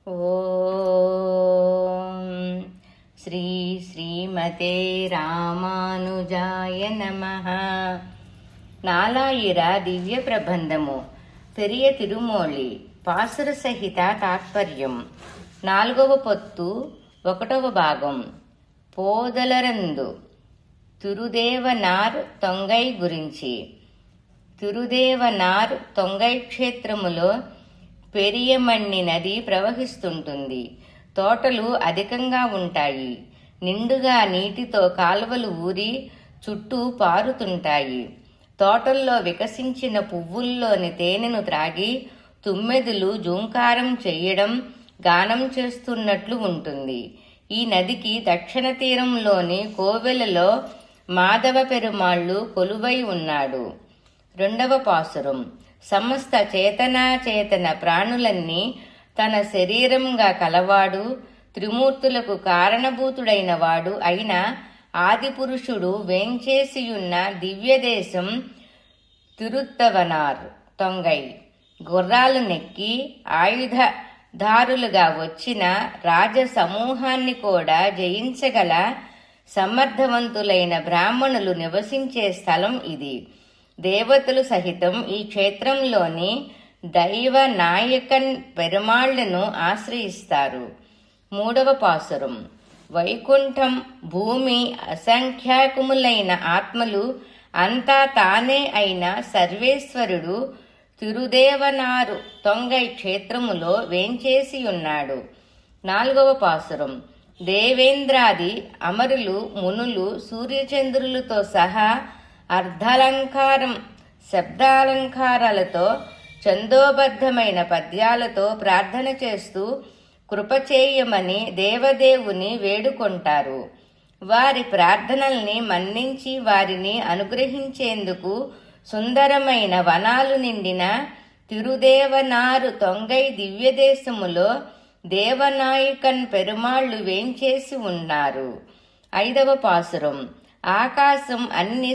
ఓం శ్రీ శ్రీమతే రామానుజాయ నమః. నాలాయిర దివ్య ప్రబంధము పెరియ తిరుమోళి పాసుర సహిత తాత్పర్యం 4వ పొత్తు 1వ భాగం. పోదలరందు తిరుదేవనార్ తొంగై గురించి. తిరుదేవనార్ తొంగై క్షేత్రములో పెరియమణ్ణి నది ప్రవహిస్తుంటుంది. తోటలు అధికంగా ఉంటాయి. నిండుగా నీటితో కాలువలు ఊరి చుట్టూ పారుతుంటాయి. తోటల్లో వికసించిన పువ్వుల్లోని తేనెను త్రాగి తుమ్మెదులు జూంకారం చెయ్యడం, గానం చేస్తున్నట్లు ఉంటుంది. ఈ నదికి దక్షిణ తీరంలోని కోవెలలో మాధవ పెరుమాళ్ళు కొలువై ఉన్నాడు. 2వ పాసురం. సమస్త చేతనాచేతన ప్రాణులన్నీ తన శరీరంగా కలవాడు, త్రిమూర్తులకు కారణభూతుడైన వాడు అయిన ఆదిపురుషుడు వేంచేసియున్న దివ్యదేశం తిరుత్తవనార్ తొంగై. గుర్రాలు నెక్కి ఆయుధదారులుగా వచ్చిన రాజసమూహాన్ని కూడా జయించగల సమర్థవంతులైన బ్రాహ్మణులు నివసించే స్థలం ఇది. దేవతలు సహితం ఈ క్షేత్రంలోని దైవ నాయకన్ పెరుమాళ్లను ఆశ్రయిస్తారు. 3వ పాసురం. వైకుంఠం భూమి అసంఖ్యాకములైన ఆత్మలు అంతా తానే అయిన సర్వేశ్వరుడు తిరుదేవనారు తొంగై క్షేత్రములో వేంచేసియున్నాడు. 4వ పాసురం. దేవేంద్రాది అమరులు మునులు సూర్యచంద్రులతో సహా అర్ధాలంకారం శబ్దాలంకారాలతో ఛందోబద్ధమైన పద్యాలతో ప్రార్థన చేస్తూ కృపచేయమని దేవదేవుని వేడుకొంటారు. వారి ప్రార్థనల్ని మన్నించి వారిని అనుగ్రహించేందుకు సుందరమైన వనాలు నిండిన తిరుదేవనారు తొంగై దివ్యదేశములో దేవనాయకన్ పెరుమాళ్లు వేంచేసి ఉన్నారు. 5వ పాసురం. ఆకాశం అన్ని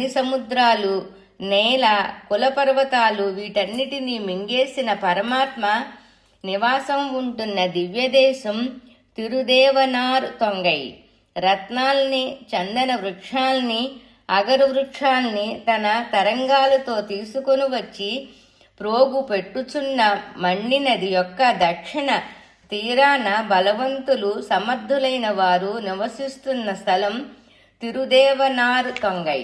సముద్రాలు నేల కులపర్వతాలు వీటన్నిటినీ మింగేసిన పరమాత్మ నివాసం ఉంటున్న దివ్యదేశం తిరుదేవనార్ తొంగై. రత్నాల్ని, చందన వృక్షాల్ని, అగరు వృక్షాల్ని తన తరంగాలతో తీసుకొని వచ్చి ప్రోగు పెట్టుచున్న మణ్ణి నది యొక్క దక్షిణ తీరాన బలవంతులు సమర్థులైన వారు నివసిస్తున్న స్థలం తిరుదేవనార్ తొంగై.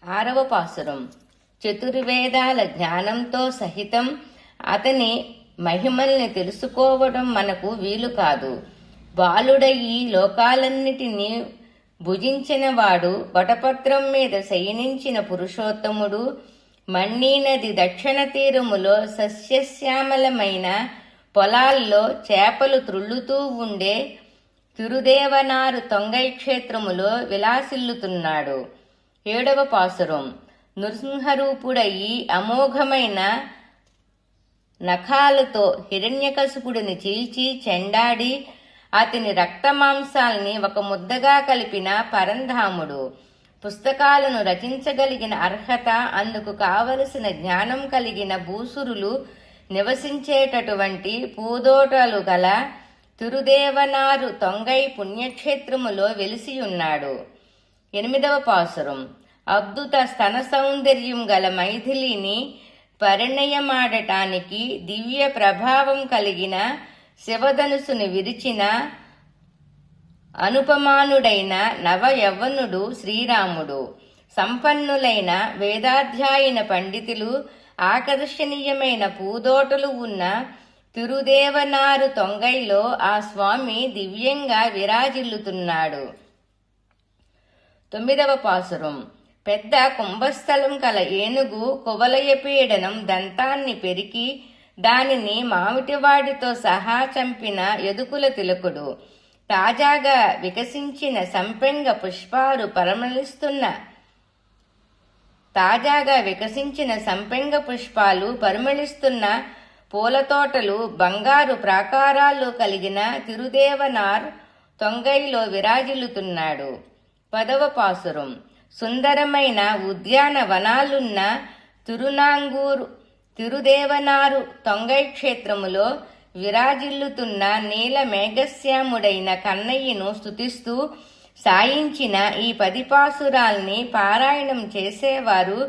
6వ పాసురం. చతుర్వేదాల జ్ఞానంతో సహితం అతని మహిమల్ని తెలుసుకోవడం మనకు వీలు కాదు. బాలుడయి లోకాలన్నిటినీ భుజించినవాడు, వటపత్రం మీద శయనించిన పురుషోత్తముడు, మణ్ణీ నది దక్షిణ తీరములో సస్యశ్యామలమైన పొలాల్లో చేపలు త్రుళ్ళుతూ ఉండే తిరుదేవనారు తొంగై క్షేత్రములో విలాసిల్లుతున్నాడు. 7వ పాసురం. నృసింహరూపుడయి అమోఘమైన నఖాలతో హిరణ్యకశిపుడిని చీల్చి చెండాడి అతని రక్తమాంసాల్ని ఒక ముద్దగా కలిపిన పరంధాముడు. పుస్తకాలను రచించగలిగిన అర్హత, అందుకు కావలసిన జ్ఞానం కలిగిన భూసురులు నివసించేటటువంటి పూదోటలు గల తిరుదేవనారు తొంగై పుణ్యక్షేత్రములో వెలిసియున్నాడు. 8వ పాసురం. అద్భుత స్తన సౌందర్యం గల మైథిలిని పరిణయమాడటానికి దివ్య ప్రభావం కలిగిన శివధనుసుని విరిచిన అనుపమానుడైన నవ యవ్వనుడు శ్రీరాముడు. సంపన్నులైన వేదాధ్యాయన పండితులు, ఆకర్షణీయమైన పూదోటలు ఉన్న తిరుదేవనారు తొంగైలో ఆ స్వామి దివ్యంగా విరాజిల్లుతున్నాడు. 9వ పాసురం. పెద్ద కుంభస్థలం కల ఏనుగు కువలయపీడనం దంతాన్ని పెరికి దానిని మామిటివాడితో సహా చంపిన యదుకుల తిలకుడు. తాజాగా వికసించిన సంపెంగ పుష్పాలు పరిమళిస్తున్న పూలతోటలు, బంగారు ప్రాకారాలు కలిగిన తిరుదేవనార్ తొంగైలో విరాజిల్లుతున్నాడు. 10వ పాసురం. సుందరమైన ఉద్యానవనాలున్న తిరుదేవనారు తొంగై క్షేత్రములో విరాజిల్లుతున్న నీల మేఘశ్యాముడైన కన్నయ్యను స్తుతిస్తూ సాయించిన ఈ 10 పాసురాల్ని పారాయణం చేసేవారు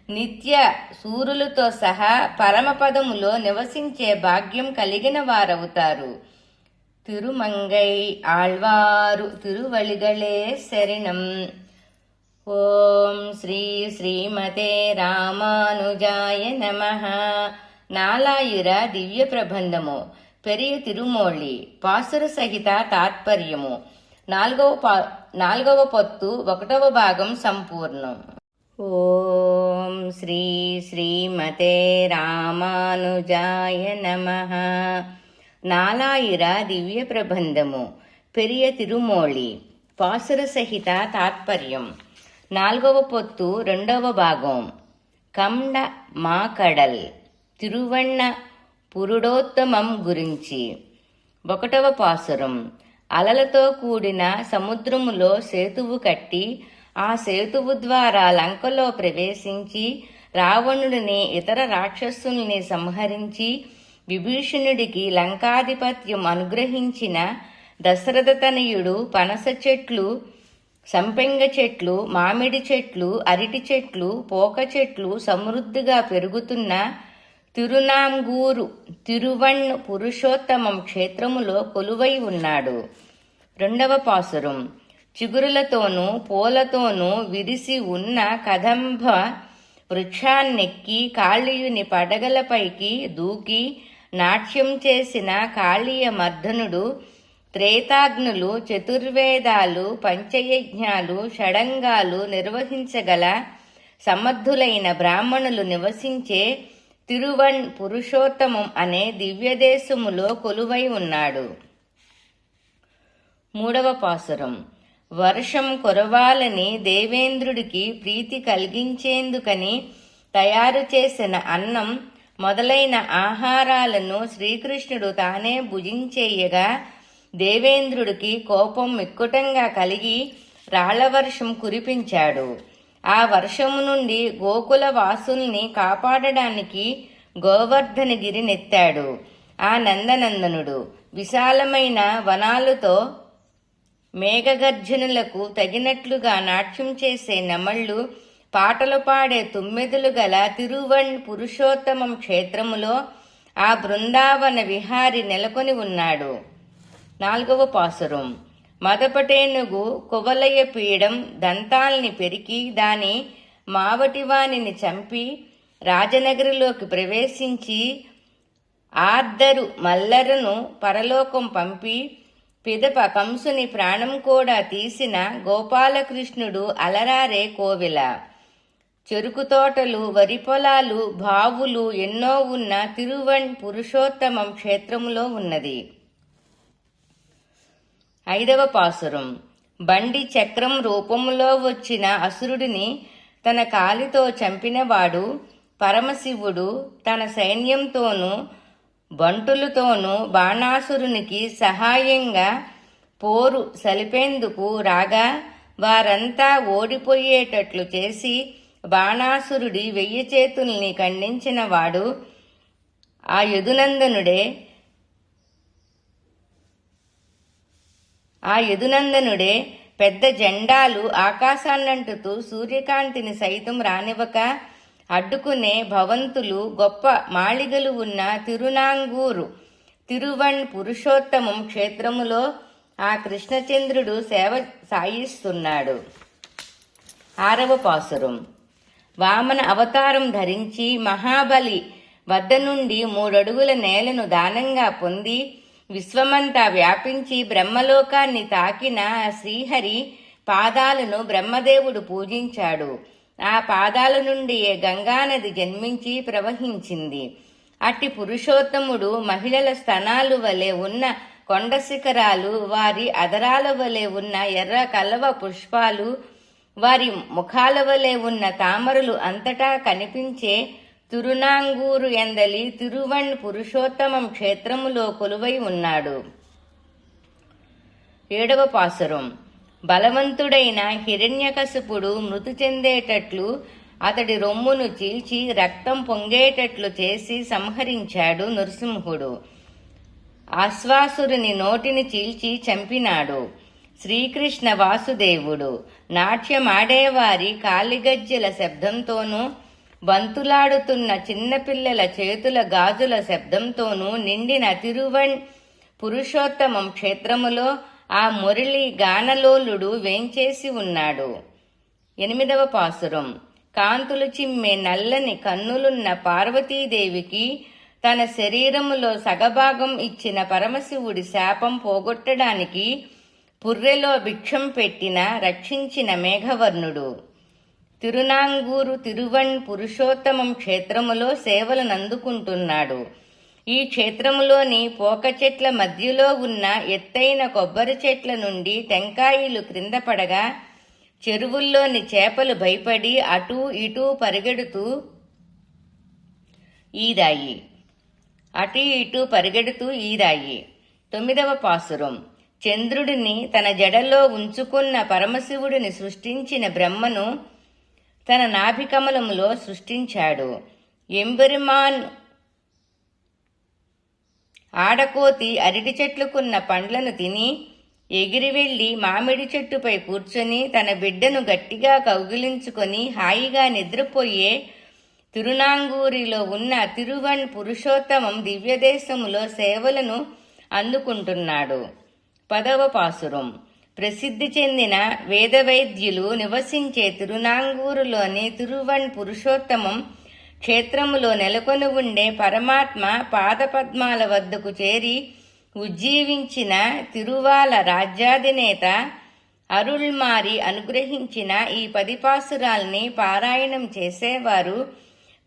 నిత్య సూరులతో సహా పరమపదములో నివసించే భాగ్యం కలిగిన వారవుతారు. తిరుమంగై ఆళ్వారు తిరువళిగళే శరణం. ఓం శ్రీ శ్రీమతే రామానుజాయ నమః. నాలాయిర దివ్య ప్రబంధము పెరియ తిరుమోళి పాసుర సహిత తాత్పర్యము 4వ పొత్తు 1వ భాగం సంపూర్ణం. ఓం శ్రీ శ్రీమతే రామానుజాయ నమః. నాలాయిర దివ్య ప్రబంధము పెరియ తిరుమోళి పాసుర సహిత తాత్పర్యం 4వ పొత్తు 2వ భాగం. కండ మాకడల్ తిరువಣ್ణ పురుడోత్తమం గురించి. 1వ పాసురం. అలలతో కూడిన సముద్రములో సేతువు కట్టి ఆ సేతువు ద్వారా లంకలో ప్రవేశించి రావణుడిని ఇతర రాక్షసుల్ని సంహరించి విభీషణుడికి లంకాధిపత్యం అనుగ్రహించిన దశరథ తనయుడు పనస చెట్లు, సంపెంగ చెట్లు, మామిడి చెట్లు, అరటి చెట్లు, పోక చెట్లు సమృద్ధిగా పెరుగుతున్న తిరునాంగూరు తిరువణ్ పురుషోత్తమం క్షేత్రములో కొలువై ఉన్నాడు. 2వ పాసురం. చిగురులతోనూ పూలతోనూ విరిసి ఉన్న కదంబ వృక్షాన్నెక్కి కాళీయుని పడగలపైకి దూకి నాట్యం చేసిన కాళీయ మర్దనుడు, త్రేతాగ్నులు, చతుర్వేదాలు, పంచయజ్ఞాలు, షడంగాలు నిర్వహించగల సమర్థులైన బ్రాహ్మణులు నివసించే తిరువణ్ పురుషోత్తమం అనే దివ్యదేశములో కొలువై ఉన్నాడు. 3వ పాసురం. వర్షం కురవాలని దేవేంద్రుడికి ప్రీతి కలిగించేందుకని తయారు చేసిన అన్నం మొదలైన ఆహారాలను శ్రీకృష్ణుడు తానే భుజించేయగా దేవేంద్రుడికి కోపం మిక్కుటంగా కలిగి రాళ్లవర్షం కురిపించాడు. ఆ వర్షము నుండి గోకుల వాసుల్ని కాపాడడానికి గోవర్ధనగిరినెత్తాడు. ఆ నందనందనుడు విశాలమైన వనాలతో మేఘగర్జనులకు తగినట్లుగా నాట్యం చేసే నెమళ్లు, పాటలు పాడే తుమ్మెదులు గల తిరువణ్ పురుషోత్తమం క్షేత్రములో ఆ బృందావన విహారి నెలకొని ఉన్నాడు. 4వ పాసురం. మదపటేనుగు కువలయ పీడం దంతాల్ని పెరికి దాని మావటివానిని చంపి రాజనగరిలోకి ప్రవేశించి ఆర్దరు మల్లరను పరలోకం పంపి పిదప కంసుని ప్రాణం కూడా తీసిన గోపాలకృష్ణుడు అలరారే కోవిల. చెరుకు తోటలు, వరి పొలాలు, బావులు ఎన్నో ఉన్న తిరువణ్ పురుషోత్తమం క్షేత్రములో ఉన్నది. 5వ పాసురం. బండి చక్రం రూపములో వచ్చిన అసురుడిని తన కాలితో చంపినవాడు పరమశివుడు తన సైన్యంతోనూ బంటులతోనూ బాణాసురునికి సహాయంగా పోరు సలిపేందుకు రాగా వారంతా ఓడిపోయేటట్లు చేసి బాణాసురుడి 1000 చేతుల్ని ఖండించినవాడు ఆ యదునందనుడే. పెద్ద జెండాలు ఆకాశాన్నంటుతూ సూర్యకాంతిని సైతం రానివ్వక అడ్డుకునే భవంతులు, గొప్ప మాళిగలు ఉన్న తిరునాంగూరు తిరువణ్ పురుషోత్తమం క్షేత్రములో ఆ కృష్ణచంద్రుడు సేవ సాయిస్తున్నాడు. 6వ పాసురం. వామన అవతారం ధరించి మహాబలి వద్ద నుండి 3 అడుగుల నేలను దానంగా పొంది విశ్వమంతా వ్యాపించి బ్రహ్మలోకాన్ని తాకిన శ్రీహరి పాదాలను బ్రహ్మదేవుడు పూజించాడు. ఆ పాదాల నుండి గంగానది జన్మించి ప్రవహించింది. అట్టి పురుషోత్తముడు మహిళల స్తనాలు వలె ఉన్న కొండ శిఖరాలు, వారి అదరాల వలె ఉన్న ఎర్ర కలవ పుష్పాలు, వారి ముఖాల వలె ఉన్న తామరలు అంతటా కనిపించే తిరునాంగూరు ఎందలి తిరువణ్ పురుషోత్తమం క్షేత్రములో కొలువై ఉన్నాడు. 7వ పాసురం. బలవంతుడైన హిరణ్యకశిపుడు మృతి చెందేటట్లు అతడి రొమ్మును చీల్చి రక్తం పొంగేటట్లు చేసి సంహరించాడు నృసింహుడు. ఆశ్వాసురుని నోటిని చీల్చి చంపినాడు శ్రీకృష్ణ వాసుదేవుడు. నాట్యమాడేవారి కాలిగజ్జెల శబ్దంతోనూ బంతులాడుతున్న చిన్నపిల్లల చేతుల గాజుల శబ్దంతోనూ నిండిన తిరువణ్ పురుషోత్తమం క్షేత్రములో ఆ మురళి గానలోలుడు వేంచేసి ఉన్నాడు. 8వ పాసురం. కాంతులు చిమ్మే నల్లని కన్నులున్న పార్వతీదేవికి తన శరీరములో సగభాగం ఇచ్చిన పరమశివుడి శాపం పోగొట్టడానికి పుర్రెలో భిక్షం పెట్టిన రక్షించిన మేఘవర్ణుడు. తిరునాంగూరు తిరువణ్ పురుషోత్తమం క్షేత్రములో సేవలనందుకుంటున్నాడు. ఈ క్షేత్రములోని పోక చెట్ల మధ్యలో ఉన్న ఎత్తైన కొబ్బరి చెట్ల నుండి టెంకాయలు క్రింద పడగా చెరువుల్లోని చేపలు భయపడి అటూ ఇటూ పరిగెడుతూ ఈదాయి. 9వ పాసురం. చంద్రుడిని తన జడలో ఉంచుకున్న పరమశివుడిని సృష్టించిన బ్రహ్మను తన నాభికమలములో సృష్టించాడు. ఎంబెరుమాన్ ఆడకోతి అరటి చెట్లుకున్న పండ్లను తిని ఎగిరి వెళ్లి మామిడి చెట్టుపై కూర్చొని తన బిడ్డను గట్టిగా కౌగిలించుకొని హాయిగా నిద్రపోయే తిరునాంగూరిలో ఉన్న తిరువణ్ పురుషోత్తమం దివ్యదేశములో సేవలను అందుకుంటున్నాడు. 10వ పాసురం. ప్రసిద్ధి చెందిన వేదవైద్యులు నివసించే తిరునాంగూరులోని తిరువణ్ పురుషోత్తమం క్షేత్రములో నెలకొని ఉండే పరమాత్మ పాదపద్మాల వద్దకు చేరి ఉజ్జీవించిన తిరువాల రాజ్యాధినేత అరుళ్మారి అనుగ్రహించిన ఈ 10 పాసురాల్ని పారాయణం చేసేవారు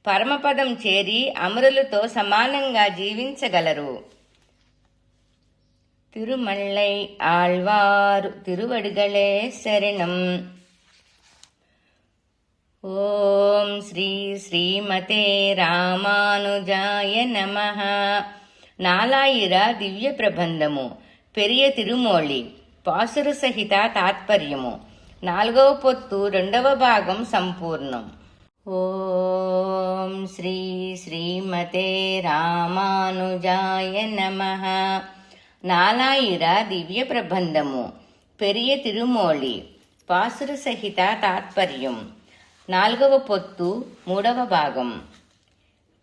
పరమపదం చేరి అమరులతో సమానంగా జీవించగలరు. తిరుమళ్ళై ఆళ్వారు తిరువడిగళే శరణం. ఓం శ్రీ శ్రీమతే రామానుజాయ నమః. నాలాయిర దివ్య ప్రబంధము పెరియ తిరుమోళి పాసుర సహిత తాత్పర్యము 4వ పొత్తు 2వ భాగం సంపూర్ణం. ఓం శ్రీ శ్రీమతే రామానుజాయ నమః. నాలాయిర దివ్య ప్రబంధము పెరియ తిరుమోళి పాసుర సహిత తాత్పర్యం 4వ పొత్తు 3వ భాగం.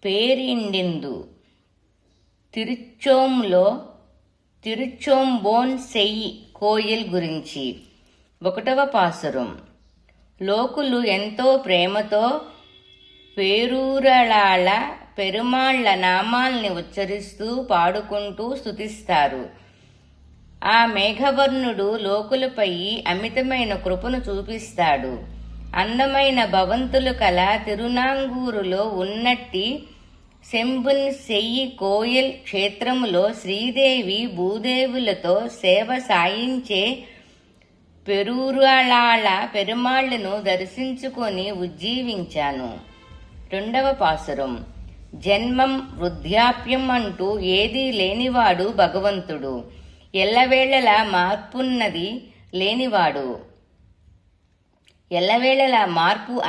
పేరిండిందు తిరుచోంబోన్ సెయ్యి కోయిల్ గురించి. 1వ పాసురం. లోకులు ఎంతో ప్రేమతో పేరూరళాళ పెరుమాళ్ల నామాల్ని ఉచ్చరిస్తూ పాడుకుంటూ స్తుతిస్తారు. ఆ మేఘవర్ణుడు లోకులపై అమితమైన కృపను చూపిస్తాడు. అందమైన భవంతులు కల తిరునాంగూరులో ఉన్నట్టి శంభున్ సెయ్యి కోయల్ క్షేత్రములో శ్రీదేవి భూదేవులతో సేవ సాయించే పెరూరళాళ పెరుమాళ్లను దర్శించుకొని ఉజ్జీవించాను. 2వ పాసురం. జన్మం వృద్ధాప్యం అంటూ ఏదీ లేనివాడు భగవంతుడు. ఎల్లవేళలా మార్పు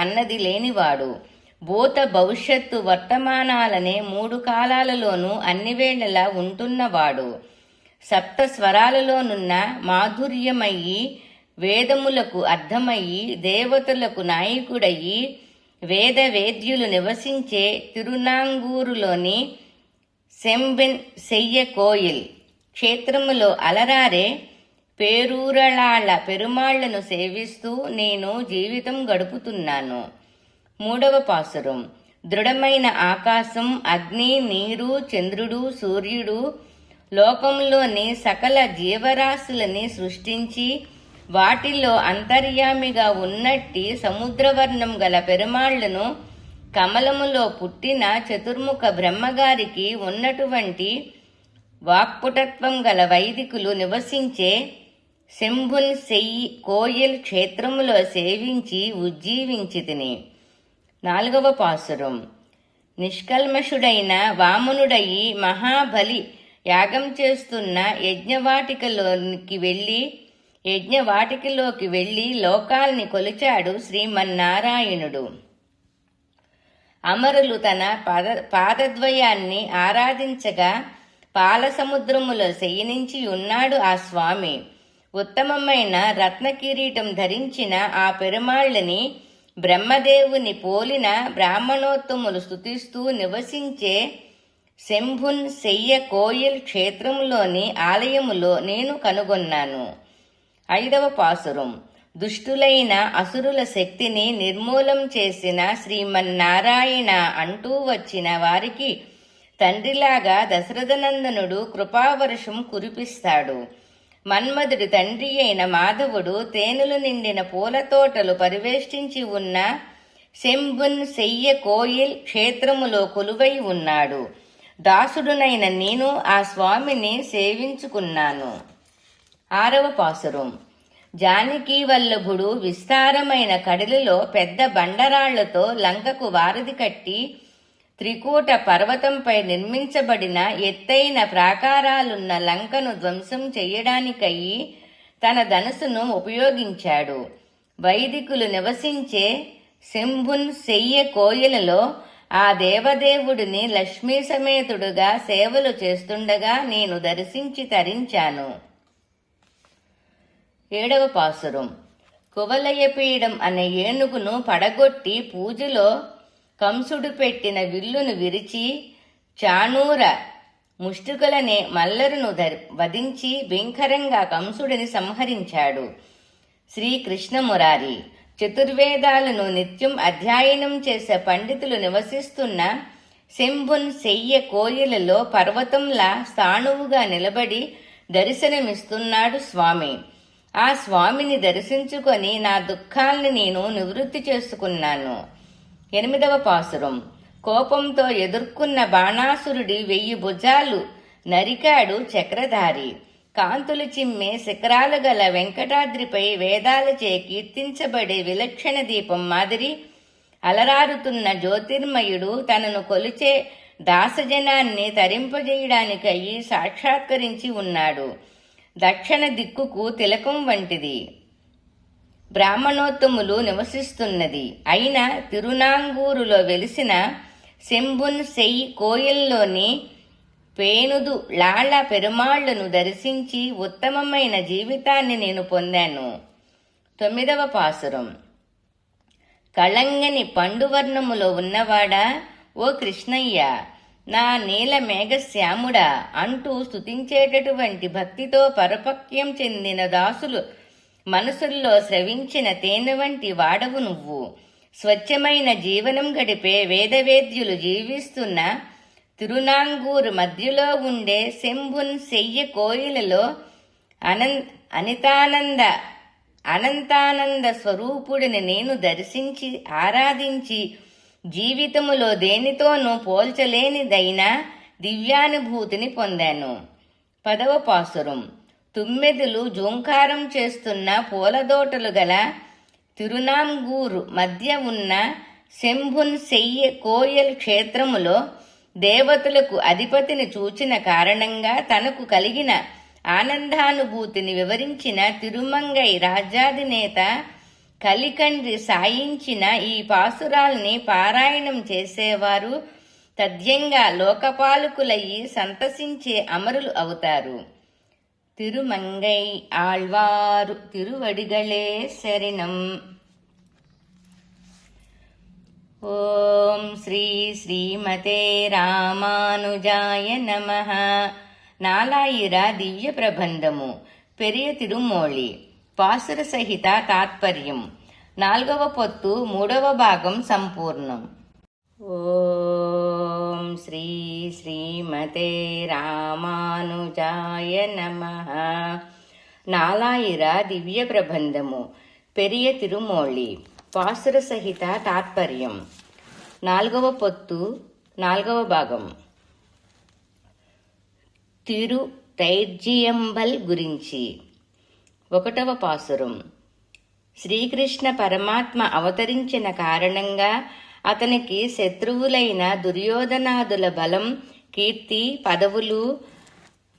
అన్నది లేనివాడు. భూత భవిష్యత్తు వర్తమానాలనే 3 కాలాలలోనూ అన్ని వేళలా ఉంటున్నవాడు. సప్త స్వరాలలోనున్న మాధుర్యమయ్యి వేదములకు అర్థమయ్యి దేవతలకు నాయకుడయ్యి వేద వేద్యులు నివసించే తిరునాంగూరులోని శంబెన్ సెయ్య కోయిల్ క్షేత్రములో అలరారే పేరూరళాళ్ల పెరుమాళ్లను సేవిస్తూ నేను జీవితం గడుపుతున్నాను. 3వ పాసురం. దృఢమైన ఆకాశం, అగ్ని, నీరు, చంద్రుడు, సూర్యుడు లోకంలోని సకల జీవరాశులని సృష్టించి వాటిల్లో అంతర్యామిగా ఉన్నట్టి సముద్రవర్ణం గల పెరుమాళ్లను కమలములో పుట్టిన చతుర్ముఖ బ్రహ్మగారికి ఉన్నటువంటి వాక్పుటత్వం గల వైదికులు నివసించే శంభున్ సెయ్యి కోయల్ క్షేత్రములో సేవించి ఉజ్జీవించితిని. 4వ పాసురం. నిష్కల్మషుడైన వామనుడయి మహాబలి యాగం చేస్తున్న యజ్ఞవాటికలోనికి వెళ్ళి యజ్ఞవాటికలోకి వెళ్లి లోకాల్ని కొలిచాడు శ్రీమన్నారాయణుడు. అమరులు తన పాదద్వయాన్ని ఆరాధించగా పాలసముద్రములో శయనించి ఉన్నాడు ఆ స్వామి. ఉత్తమమైన రత్నకిరీటం ధరించిన ఆ పెరుమాళ్ళని బ్రహ్మదేవుని పోలిన బ్రాహ్మణోత్తములు స్తుతిస్తూ నివసించే శంభున్ శయ్య కోయిల్ క్షేత్రంలోని ఆలయములో నేను కనుగొన్నాను. 5వ పాసురం. దుష్టులైన అసురుల శక్తిని నిర్మూలం చేసిన శ్రీమన్నారాయణ అంటూ వచ్చిన వారికి తండ్రిలాగా దశరథనందనుడు కృపావర్షం కురిపిస్తాడు. మన్మధుడి తండ్రి అయిన మాధవుడు తేనెలు నిండిన పూల తోటలు పరివేష్టించి ఉన్న శంభున్ శయ్య కోయిల్ క్షేత్రములో కొలువై ఉన్నాడు. దాసుడునైన నేను ఆ స్వామిని సేవించుకున్నాను. 6వ పాసురం. జానకీ వల్లభుడు విస్తారమైన కడలిలో పెద్ద బండరాళ్లతో లంకకు వారధి కట్టి త్రికూట పర్వతంపై నిర్మించబడిన ఎత్తైన ప్రాకారాలున్న లంకను ధ్వంసం చెయ్యడానికయ్యి తన ధనుసును ఉపయోగించాడు. వైదికులు నివసించే శంభున్ శయ్య కోయిలలో ఆ దేవదేవుడిని లక్ష్మీ సమేతుడుగా సేవలు చేస్తుండగా నేను దర్శించి తరించాను. 7వ పాసురం. కువలయపీడం అనే ఏనుగును పడగొట్టి పూజలో కంసుడు పెట్టిన విల్లును విరిచి చాణూర ముష్టికులనే మల్లరును వధించి భీంకరంగా కంసుడిని సంహరించాడు. శ్రీకృష్ణమురారి. చతుర్వేదాలను నిత్యం అధ్యయనం చేసే పండితులు నివసిస్తున్న శంభున్ శయ్య కోయిలలో పర్వతంలా స్థాణువుగా నిలబడి దర్శనమిస్తున్నాడు స్వామి. ఆ స్వామిని దర్శించుకొని నా దుఃఖాల్ని నేను నివృత్తి చేసుకున్నాను. 8వ పాసురం. కోపంతో ఎదుర్కొన్న బాణాసురుడి 1000 భుజాలు నరికాడు చక్రధారి. కాంతులు చిమ్మే శిఖరాలు గల వెంకటాద్రిపై వేదాలచే కీర్తించబడే విలక్షణ దీపం మాదిరి అలరారుతున్న జ్యోతిర్మయుడు తనను కొలిచే దాసజనాన్ని తరింపజేయడానికయ్యి సాక్షాత్కరించి ఉన్నాడు. దక్షిణ దిక్కుకు తిలకం వంటిది బ్రాహ్మణోత్తములు నివసిస్తున్నది అయిన తిరునాంగూరులో వెలిసిన శంభున్ శయ్య కోయిల్లోని పేనుదు లాళ పెరుమాళ్లను దర్శించి ఉత్తమమైన జీవితాన్ని నేను పొందాను. 9వ పాసురం. కళంగని పండువర్ణములో ఉన్నవాడా ఓ కృష్ణయ్య, నా నీల మేఘశ్యాముడా అంటూ స్తుతించేటటువంటి భక్తితో పరపక్యం చెందిన దాసులు మనసుల్లో స్రవించిన తేనె వంటి వాడవు నువ్వు. స్వచ్ఛమైన జీవనం గడిపే వేదవేద్యులు జీవిస్తున్న తిరునాంగూరు మధ్యలో ఉండే శంభున్ శయ్య కోయిలలో అనంతానంద స్వరూపుడిని నేను దర్శించి ఆరాధించి జీవితములో దేనితోనూ పోల్చలేనిదైన దివ్యానుభూతిని పొందాను. 10వ పాసురం. తుమ్మెదులు జూంకారం చేస్తున్న పూలదోటలు గల తిరునాంగూరు మధ్య ఉన్న శంభున్ శయ్య కోయల్ క్షేత్రములో దేవతలకు అధిపతిని చూచిన కారణంగా తనకు కలిగిన ఆనందానుభూతిని వివరించిన తిరుమంగై రాజ్యాధినేత కలికండ్రి సాయించిన ఈ పాసురాల్ని పారాయణం చేసేవారు తథ్యంగా లోకపాలకులయ్యి సంతసించే అమరులు అవుతారు. తిరుమంగై ఆళ్వారు తిరువడిగళే శరణం. ఓం శ్రీ శ్రీమతే రామానుజాయ నమః. నాలాయిర దివ్య ప్రబంధము పెరియ తిరుమోళి పాసుర సహిత తాత్పర్యం 4వ పొత్తు 3వ భాగం సంపూర్ణం. ఓం శ్రీ శ్రీమతే రామానుజాయ నమః. నాలాయిర దివ్య ప్రబంధము పెరియ తిరుమోళి పాసుర సహిత తాత్పర్యం 4వ పొత్తు 4వ భాగం. తిరు తైర్జియంబల్ గురించి. 1వ పాసురం. శ్రీకృష్ణ పరమాత్మ అవతరించిన కారణంగా అతనికి శత్రువులైన దుర్యోధనాదుల బలం, కీర్తి, పదవులు,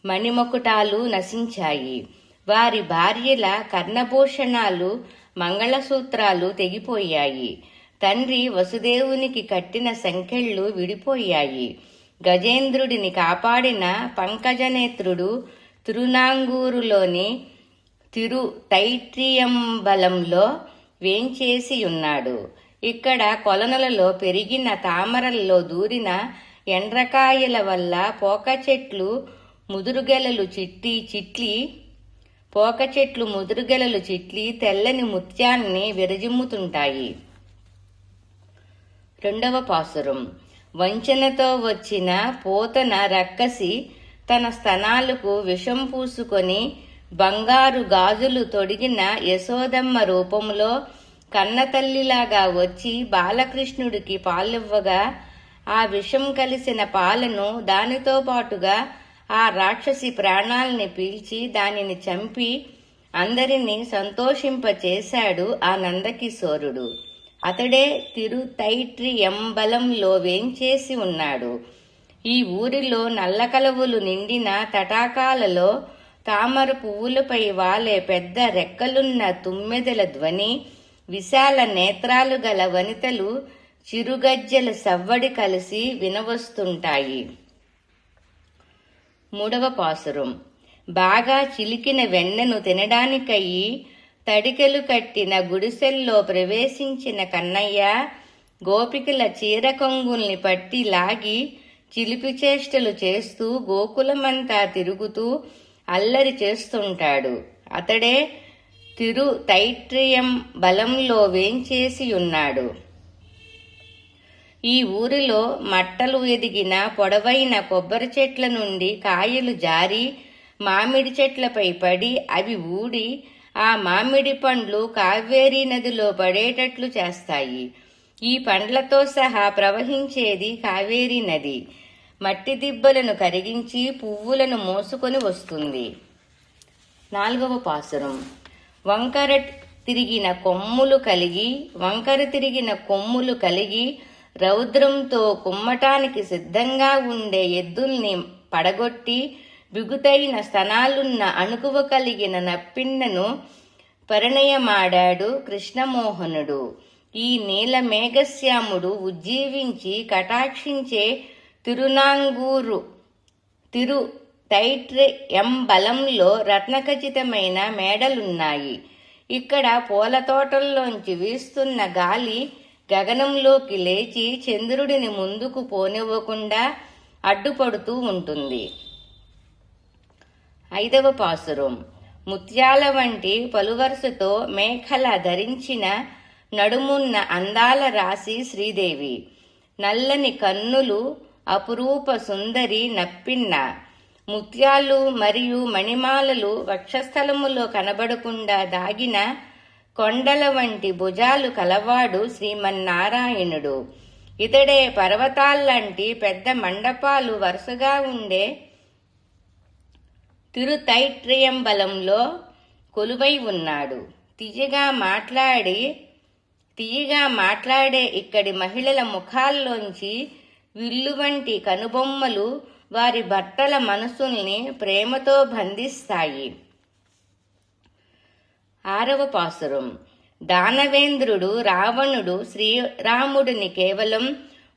మణిమకుటాలు నశించాయి. వారి భార్యల కర్ణభూషణాలు మంగళసూత్రాలు తెగిపోయాయి. తండ్రి వసుదేవునికి కట్టిన సంకెళ్ళు విడిపోయాయి. గజేంద్రుడిని కాపాడిన పంకజనేత్రుడు తిరునాంగూరులోని తిరుతైట్రియంబలంలో వేంచేసియున్నాడు. ఇక్కడ కొలనులలో పెరిగిన తామరల్లో దూరిన ఎండ్రకాయల వల్ల పోకచెట్లు ముదురుగెలలు చిట్లి తెల్లని ముత్యాన్ని విరజిమ్ముతుంటాయి. 2వ పాసురం. వంచనతో వచ్చిన పోతన రక్కసి తన స్తనాలకు విషం పూసుకొని బంగారు గాజులు తొడిగిన యశోదమ్మ రూపంలో కన్నతల్లిలాగా వచ్చి బాలకృష్ణుడికి పాలివ్వగా ఆ విషం కలిసిన పాలను దానితో పాటుగా ఆ రాక్షసి ప్రాణాల్ని పీల్చి దానిని చంపి అందరినీ సంతోషింపచేశాడు ఆ నందకిశోరుడు. అతడే తిరుతైట్రియంబలంలో వేంచేసి ఉన్నాడు. ఈ ఊరిలో నల్లకలవులు నిండిన తటాకాలలో తామర పువ్వులపై వాలే పెద్ద రెక్కలున్న తుమ్మెదల ధ్వని, విశాల నేత్రాలు గల వనితలు చిరుగజ్జల సవ్వడి కలిసి వినవస్తుంటాయి. 3వ పాసురం. బాగా చిలికిన వెన్నను తినడానికయ్యి తడికెలు కట్టిన గుడిసెల్లో ప్రవేశించిన కన్నయ్య గోపికల చీరకొంగుల్ని పట్టి లాగి చిలిపి చేష్టలు చేస్తూ గోకులమంతా తిరుగుతూ అల్లరి చేస్తుంటాడు. అతడే తిరుతైట్రియంబలంలో వేంచేసియున్నాడు. ఈ ఊరిలో మట్టలు ఎదిగిన పొడవైన కొబ్బరి చెట్ల నుండి కాయలు జారి మామిడి చెట్లపై పడి అవి ఊడి ఆ మామిడి పండ్లు కావేరీ నదిలో పడేటట్లు చేస్తాయి. ఈ పండ్లతో సహా ప్రవహించేది కావేరీ నది. మట్టి దిబ్బలను కరిగించి పువ్వులను మోసుకొని వస్తుంది. 4వ పాసురం. వంకర తిరిగిన కొమ్ములు కలిగి రౌద్రంతో కుమ్మటానికి సిద్ధంగా ఉండే ఎద్దుల్ని పడగొట్టి బిగుతైన స్తనాలున్న అణుకువ కలిగిన నప్పిన్నను పరిణయమాడాడు కృష్ణమోహనుడు. ఈ నీల మేఘశ్యాముడు ఉజ్జీవించి కటాక్షించే తిరుతైట్రియంబలంలో రత్నఖచితమైన మేడలున్నాయి. ఇక్కడ పూల తోటల్లోంచి వీస్తున్న గాలి గగనంలోకి లేచి చంద్రుడిని ముందుకు పోనివ్వకుండా అడ్డుపడుతూ ఉంటుంది. 5వ పాసురం. ముత్యాల వంటి పలువరుసతో మేఖల ధరించిన నడుమున్న అందాల రాశి శ్రీదేవి. నల్లని కన్నులు అపురూప సుందరి నప్పిన్న. ముత్యాలు మరియు మణిమాలలు వక్షస్థలములో కనబడకుండా దాగిన కొండల వంటి భుజాలు కలవాడు శ్రీమన్నారాయణుడు. ఇతడే పర్వతాల్లాంటి పెద్ద మండపాలు వరుసగా ఉండే తిరుతైట్రియంబలంలో కొలువై ఉన్నాడు. తీయగా మాట్లాడే ఇక్కడి మహిళల ముఖాల్లోంచి విల్లు వంటి కనుబొమ్మలు వారి భర్తల మనసుల్ని ప్రేమతో బంధిస్తాయి. 6వ పాసురం. దానవేంద్రుడు రావణుడు శ్రీరాముడిని కేవలం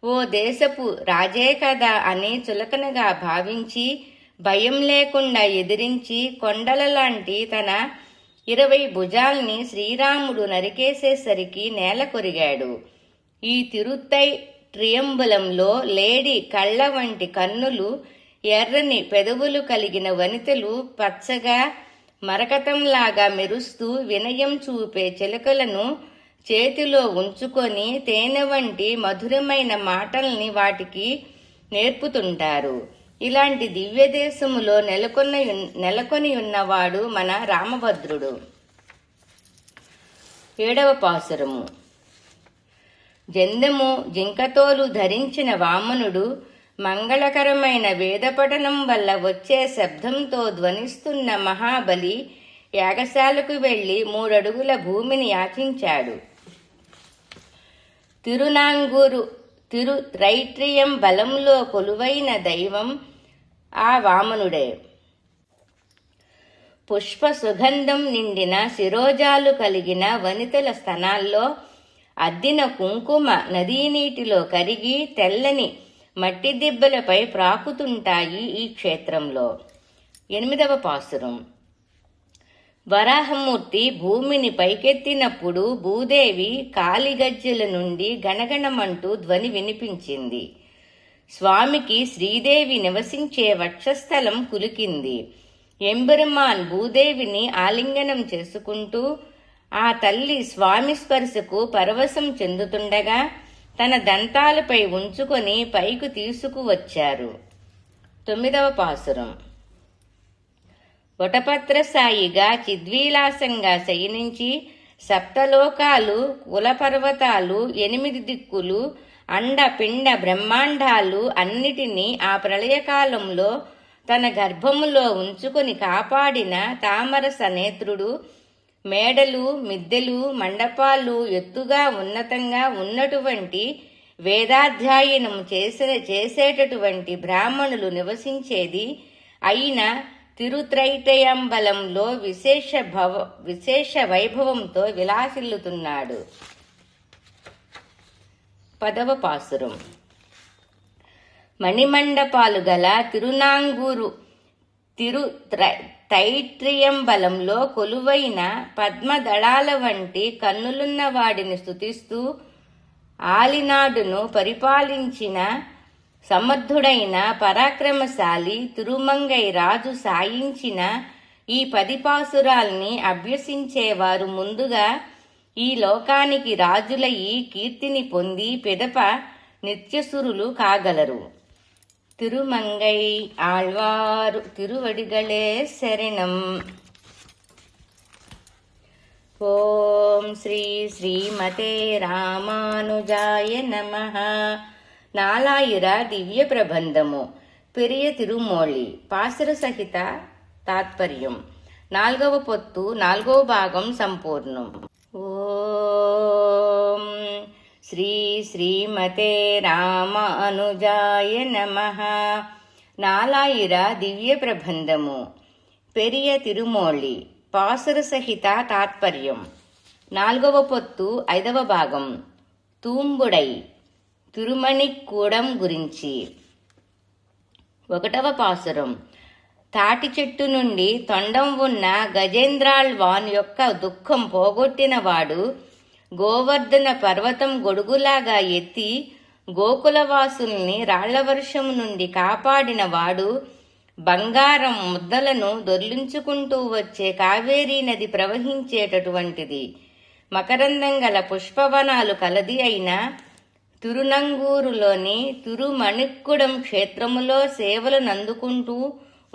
ఓ దేశపు రాజే కదా అని చులకనగా భావించి భయం లేకుండా ఎదిరించి కొండల లాంటి తన 20 భుజాల్ని శ్రీరాముడు నరికేసేసరికి నేల కొరిగాడు. ఈ తిరుతైట్రియంబలంలో లేడి కళ్ళ వంటి కన్నులు, ఎర్రని పెదవులు కలిగిన వనితలు పచ్చగా మరకతంలాగా మెరుస్తూ వినయం చూపే చిలకలను చేతిలో ఉంచుకొని తేనె వంటి మధురమైన మాటల్ని వాటికి నేర్పుతుంటారు. ఇలాంటి దివ్యదేశములో నెలకొని ఉన్నవాడు మన రామభద్రుడు. 7వ పాసురము. జందము జింకతోలు ధరించిన వామనుడు మంగళకరమైన వేదపఠనం వల్ల వచ్చే శబ్దంతో ధ్వనిస్తున్న మహాబలి యాగశాలకు వెళ్లి 3 అడుగుల భూమిని యాచించాడు. తిరుతైట్రియంబలంలో కొలువైన దైవం ఆ వామనుడే. పుష్ప సుగంధం నిండిన శిరోజాలు కలిగిన వనితల స్తనాల్లో అద్దిన కుంకుమ నదీనీటిలో కరిగి తెల్లని మట్టి దిబ్బలపై ప్రాకుతుంటాయి ఈ క్షేత్రంలో. 8వ పాసురం. వరాహమూర్తి భూమిని పైకెత్తినప్పుడు భూదేవి కాలిగజ్జెల నుండి గణగణమంటూ ధ్వని వినిపించింది. స్వామికి శ్రీదేవి నివసించే వక్షస్థలం కులికింది. ఎంబెరుమాన్ భూదేవిని ఆలింగనం చేసుకుంటూ ఆ తల్లి స్వామి స్పర్శకు పరవశం చెందుతుండగా తన దంతాలపై ఉంచుకొని పైకి తీసుకువచ్చారు. 9వ పాసురం. వటపత్రసాయిగా చిద్విలాసంగా శయనించి సప్తలోకాలు, కులపర్వతాలు, 8 దిక్కులు, అండ పిండ బ్రహ్మాండాలు అన్నిటినీ ఆ ప్రళయకాలంలో తన గర్భములో ఉంచుకొని కాపాడిన తామరస నేత్రుడు మేడలు, మిద్దెలు, మండపాలు ఎత్తుగా ఉన్నతంగా ఉన్నటువంటి వేదాధ్యయనం చేసేటటువంటి బ్రాహ్మణులు నివసించేది అయిన తిరుత్రైటయంబలంలో విశేష వైభవంతో విలాసిల్లుతున్నాడు. 10వ పాసురం. మణిమండపాలు గల తిరునాంగూరు తైత్రియంబలంలో కొలువైన పద్మదళాల వంటి కన్నులున్న వాడిని స్తుతిస్తూ ఆలినాడును పరిపాలించిన సమర్థుడైన పరాక్రమశాలి తిరుమంగై రాజు సాయించిన ఈ 10 పాసురాల్ని అభ్యసించేవారు ముందుగా ఈ లోకానికి రాజులయి కీర్తిని పొంది పిదప నిత్యసురులు కాగలరు. తిరుమంగై ఆళ్వారు తిరువడిగళే శరణం. ఓం శ్రీ శ్రీమతే రామానుజాయ నమః. నాలాయిర దివ్య ప్రబంధము పెరియ తిరుమోళి పాసుర సహిత తాత్పర్యం. 4వ పొత్తు 4వ భాగం సంపూర్ణం. ఓం శ్రీ శ్రీమతే రామానుజాయ నమః. నాలాయిర దివ్య ప్రబంధము పెరియ తిరుమోళి పాసుర సహిత తాత్పర్యం. 4వ పొత్తు 5వ భాగం తూంబుడై తిరుమణిక్కూడం గురించి. 1వ పాసురం. తాటి చెట్టు నుండి తొండం ఉన్న గజేంద్రాళ్వాన్ యొక్క దుఃఖం పోగొట్టినవాడు, గోవర్ధన పర్వతం గొడుగులాగా ఎత్తి గోకులవాసుల్ని రాళ్లవర్షము నుండి కాపాడినవాడు, బంగారం ముద్దలను దొర్లించుకుంటూ వచ్చే కావేరీ నది ప్రవహించేటటువంటిది మకరందం గల పుష్పవనాలు కలది అయిన తిరునంగూరులోని తిరుమణిక్కుడం క్షేత్రములో సేవలనందుకుంటూ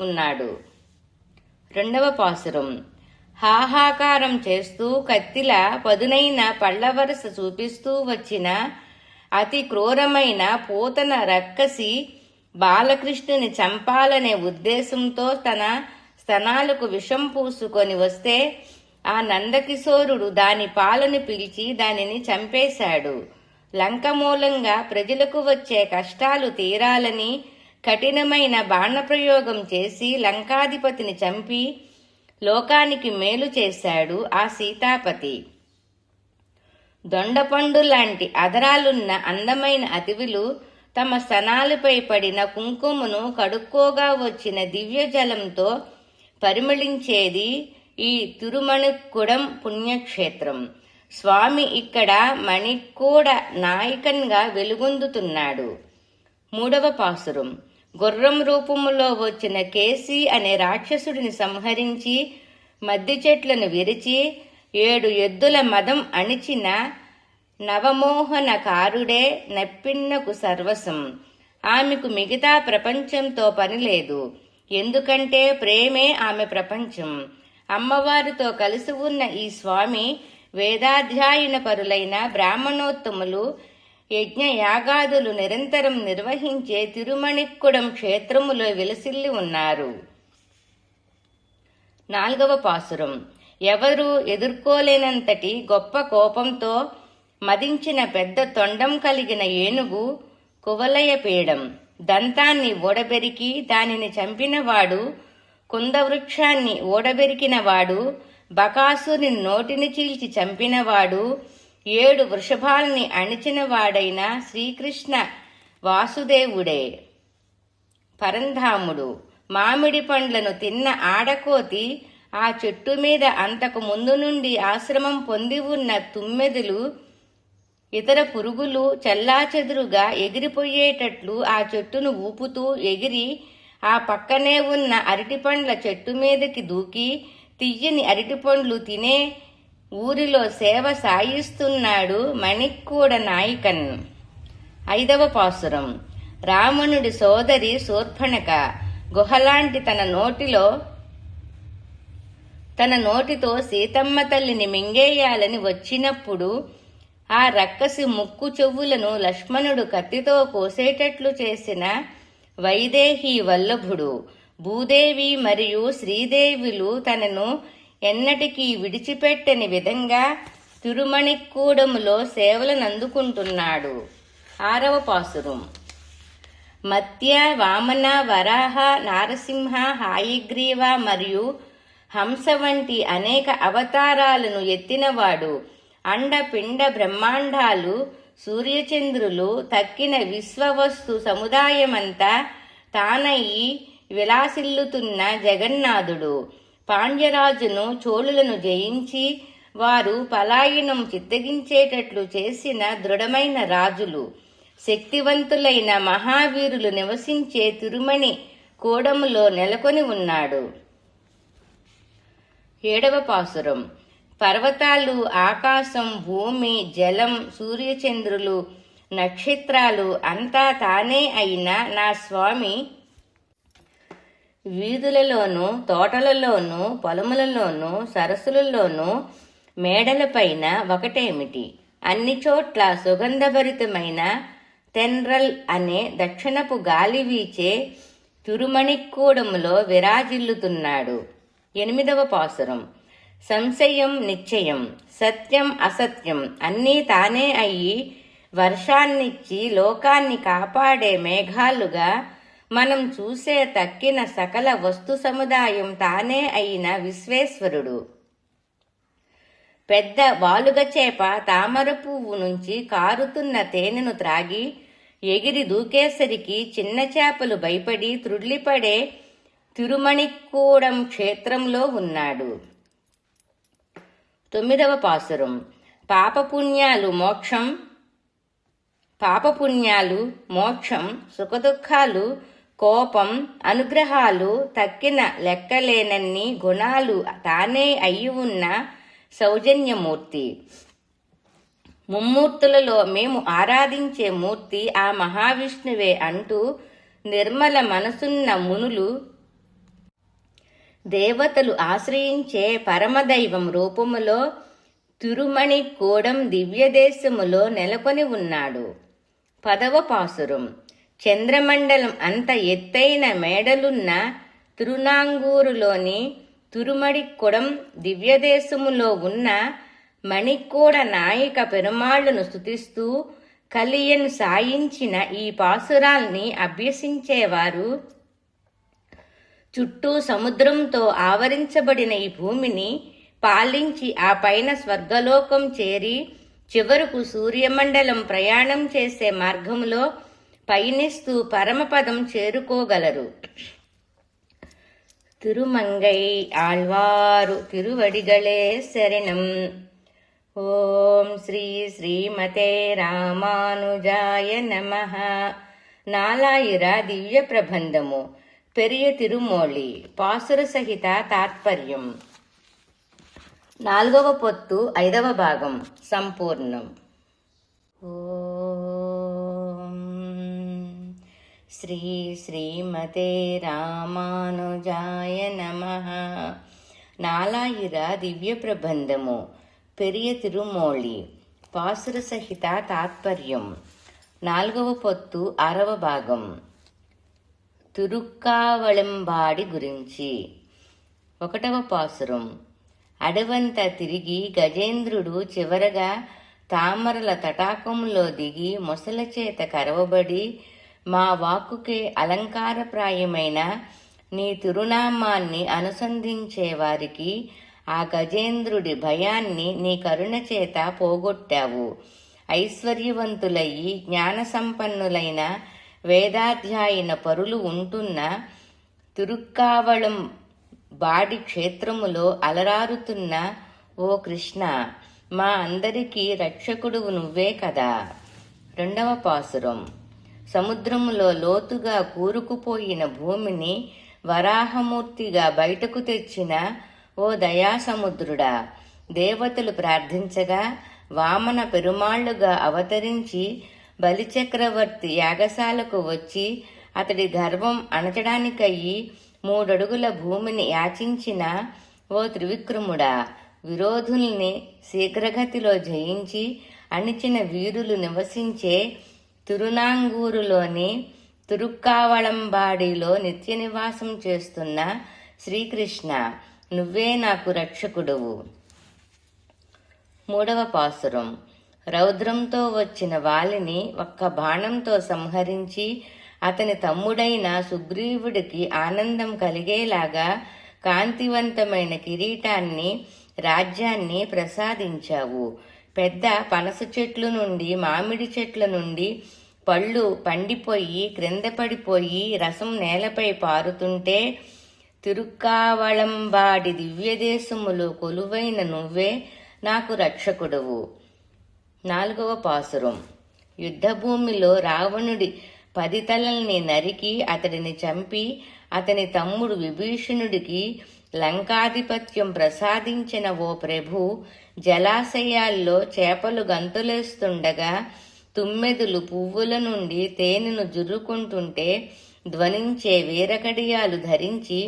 ఉన్నాడు. 2వ పాసురం. హాహాకారం చేస్తూ కత్తిల పదునైన పళ్లవరస చూపిస్తూ వచ్చిన అతి క్రూరమైన పూతన రక్కసి బాలకృష్ణుని చంపాలనే ఉద్దేశంతో తన స్తనాలకు విషం పూసుకొని వస్తే ఆ నందకిశోరుడు దాని పాలను పిలిచి దానిని చంపేశాడు. లంక మూలంగా ప్రజలకు వచ్చే కష్టాలు తీరాలని కఠినమైన బాణప్రయోగం చేసి లంకాధిపతిని చంపి లోకానికి మేలు చేశాడు ఆ సీతాపతి. దొండపండు లాంటి అదరాలున్న అందమైన అతివులు తమ స్తనాలపై పడిన కుంకుమను కడుక్కోగా వచ్చిన దివ్య జలంతో పరిమళించేది ఈ తిరుమణిక్కుడం పుణ్యక్షేత్రం. స్వామి ఇక్కడ మణిక్కూడ నాయకన్గా వెలుగొందుతున్నాడు. 3వ పాసురం. గుర్రం రూపములో వచ్చిన కేసి అనే రాక్షసుడిని సంహరించి మద్ది చెట్లను విరిచి 7 ఎద్దుల మదం అణిచిన నవమోహనకారుడే నప్పిన్నకు సర్వసం. ఆమెకు మిగతా ప్రపంచంతో పనిలేదు, ఎందుకంటే ప్రేమే ఆమె ప్రపంచం. అమ్మవారితో కలిసి ఉన్న ఈ స్వామి వేదాధ్యాయన పరులైన బ్రాహ్మణోత్తములు యజ్ఞయాగాదులు నిరంతరం నిర్వహించే తిరుమణిక్కుడం క్షేత్రములో విలసిల్లి ఉన్నారు. 4వ పాసురం. ఎవరూ ఎదుర్కోలేనంతటి గొప్ప కోపంతో మదించిన పెద్ద తొండం కలిగిన ఏనుగు కువలయపీడం దంతాన్ని ఊడబెరికి దానిని చంపినవాడు కుందవృక్షాన్ని ఓడబెరికినవాడు, బకాసుని నోటిని చీల్చి చంపినవాడు, 7 వృషభాల్ని అణిచినవాడైన శ్రీకృష్ణ వాసుదేవుడే. పరంధాముడు మామిడి పండ్లను తిన్న ఆడకోతి, ఆ చెట్టు మీద అంతకు ముందు నుండి ఆశ్రమం పొంది ఉన్న తుమ్మెదులు, ఇతర పురుగులు చెల్లాచెదురుగా ఎగిరిపోయేటట్లు ఆ చెట్టును ఊపుతూ ఎగిరి ఆ పక్కనే ఉన్న అరటిపండ్ల చెట్టు మీదకి దూకి తియ్యని అరటిపండ్లు తినే ఊరిలో సేవ సాయిస్తున్నాడు మణిక్కూడ నాయకన్. 5వ పాసురం. రావణుడి సోదరి శూర్పణఖ గుహలాంటి తన నోటితో సీతమ్మ తల్లిని మింగేయాలని వచ్చినప్పుడు ఆ రక్కసి ముక్కు చెవులను లక్ష్మణుడు కత్తితో కోసేటట్లు చేసిన వైదేహి వల్లభుడు, భూదేవి మరియు శ్రీదేవులు తనను ఎన్నటికీ విడిచిపెట్టని విధంగా తిరుమణిక్కూడములో సేవలనందుకుంటున్నాడు. 6వ పాసురం. మత్య, వామన, వరాహ, నారసింహ, హాయగ్రీవ మరియు హంస వంటి అనేక అవతారాలను ఎత్తినవాడు, అండపిండ బ్రహ్మాండాలు, సూర్యచంద్రులు తక్కిన విశ్వవస్తు సముదాయమంతా తానయ్యి విలాసిల్లుతున్న జగన్నాథుడు, పాండ్యరాజును చోళులను జయించి వారు పలాయనం చిత్తగించేటట్లు చేసిన దృఢమైన రాజులు, శక్తివంతులైన మహావీరులు నివసించే తిరుమణి కూడములో నెలకొని ఉన్నాడు. 7వ పాసురం. పర్వతాలు, ఆకాశం, భూమి, జలం, సూర్యచంద్రులు, నక్షత్రాలు అంతా తానే అయిన నా స్వామి వీధులలోనూ, తోటలలోనూ, పొలములలోనూ, సరస్సులలోనూ, మేడలపైన ఒకటేమిటి, అన్ని చోట్ల సుగంధభరితమైన తెన్రల్ అనే దక్షిణపు గాలి వీచే తిరుమణిక్కూడములో విరాజిల్లుతున్నాడు. 8వ పాసురం. సంశయం, నిశ్చయం, సత్యం, అసత్యం అన్నీ తానే అయ్యి వర్షాన్నిచ్చి లోకాన్ని కాపాడే మేఘాలుగా మనం చూసే తక్కిన సకల వస్తు సముదాయం తానే అయిన విశ్వేశ్వరుడు. పెద్ద వాలుగచేప తామర పువ్వు నుంచి కారుతున్న తేనెను త్రాగి ఎగిరి దూకేసరికి చిన్న చేపలు భయపడి త్రుళ్ళిపడే తిరుమణిక్కూడం క్షేత్రంలో ఉన్నాడు. 9వ పాసురం. పాపపుణ్యాలు, మోక్షం, సుఖదుఖాలు, కోపం, అనుగ్రహాలు, తక్కిన లెక్కలేనన్ని గుణాలు తానే అయి ఉన్న సౌజన్యమూర్తి. ముమ్మూర్తులలో మేము ఆరాధించే మూర్తి ఆ మహావిష్ణువే అంటూ నిర్మల మనసున్న మునులు, దేవతలు ఆశ్రయించే పరమదైవం రూపములో తిరుమణిక్కూడం దివ్యదేశములో నెలకొని ఉన్నాడు. 10వ పాసురం. చంద్రమండలం అంత ఎత్తైన మేడలున్న తిరునాంగూరులోని తిరుమణిక్కూడం దివ్యదేశములో ఉన్న మణిక్కూడ నాయక పెరుమాళ్లను స్తుతిస్తూ కలియన్ సాయించిన ఈ పాసురాల్ని అభ్యసించేవారు చుట్టూ సముద్రంతో ఆవరించబడిన ఈ భూమిని పాలించి ఆ పైన స్వర్గలోకం చేరి చివరకు సూర్యమండలం ప్రయాణం చేసే మార్గంలో పయనిస్తూ పరమపదం చేరుకోగలరు. తిరుమంగై ఆళ్వారు తిరువడిగళే శరణం. ఓం శ్రీ శ్రీమతే రామానుజాయ నమః. నాలాయిర దివ్య ప్రబంధము పెరియ తిరుమోళి పాసుర సహిత తాత్పర్యం. 4వ పొత్తు 5వ భాగం సంపూర్ణం. ఓం శ్రీ శ్రీమతే రామానుజాయ నమః. నాలాయిర దివ్య ప్రబంధము పెరియ తిరుమోళి పాసుర సహిత తాత్పర్యం. 4వ పొత్తు 6వ భాగం. తిరుక్కావళంబాడి గురించి. 1వ పాసురం. అడవంతా తిరిగి గజేంద్రుడు చివరగా తామరల తటాకంలో దిగి మొసల చేత కరవబడి మా వాక్కుకే అలంకారప్రాయమైన నీ తిరునామాన్ని అనుసంధించే వారికి ఆ గజేంద్రుడి భయాన్ని నీ కరుణ చేత పోగొట్టావు. ఐశ్వర్యవంతులయ్యి జ్ఞానసంపన్నులైన వేదాధ్యాయన పరులు ఉంటున్న తిరుక్కావళం బాడి క్షేత్రములో అలరారుతున్న ఓ కృష్ణ, మా అందరికీ రక్షకుడువు నువ్వే కదా. 2వ పాసురం. సముద్రములో లోతుగా కూరుకుపోయిన భూమిని వరాహమూర్తిగా బయటకు తెచ్చిన ఓ దయాసముద్రుడా, దేవతలు ప్రార్థించగా వామన పెరుమాళ్లుగా అవతరించి బలిచక్రవర్తి యాగశాలకు వచ్చి అతడి గర్వం అణచడానికయ్యి 3 అడుగుల భూమిని యాచించిన ఓ త్రివిక్రముడా, విరోధుల్ని శీఘ్రగతిలో జయించి అణిచిన వీరులు నివసించే తిరునాంగూరులోని తిరుక్కావళంబాడిలో నిత్య నివాసం చేస్తున్న శ్రీకృష్ణ, నువ్వే నాకు రక్షకుడువు. 3వ పాసురం. రౌద్రంతో వచ్చిన వాలిని ఒక్క బాణంతో సంహరించి అతని తమ్ముడైన సుగ్రీవుడికి ఆనందం కలిగేలాగా కాంతివంతమైన కిరీటాన్ని, రాజ్యాన్ని ప్రసాదించావు. పెద్ద పనస చెట్లు నుండి, మామిడి చెట్ల నుండి పళ్ళు పండిపోయి క్రింద పడిపోయి రసం నేలపై పారుతుంటే తిరుక్కావళంబాడి దివ్యదేశములో కొలువైన నువ్వే నాకు రక్షకుడువు. 4వ పాసురం. యుద్ధభూమిలో రావణుడి 10 తలల్ని నరికి అతడిని చంపి అతని తమ్ముడు విభీషణుడికి లంకాధిపత్యం ప్రసాదించిన ఓ ప్రభు, జలాశయాల్లో చేపలు గంతులేస్తుండగా తుమ్మెదులు పువ్వుల నుండి తేనెను జుర్రుకుంటుంటే ధ్వనించే వీరకడియాలు ధరించి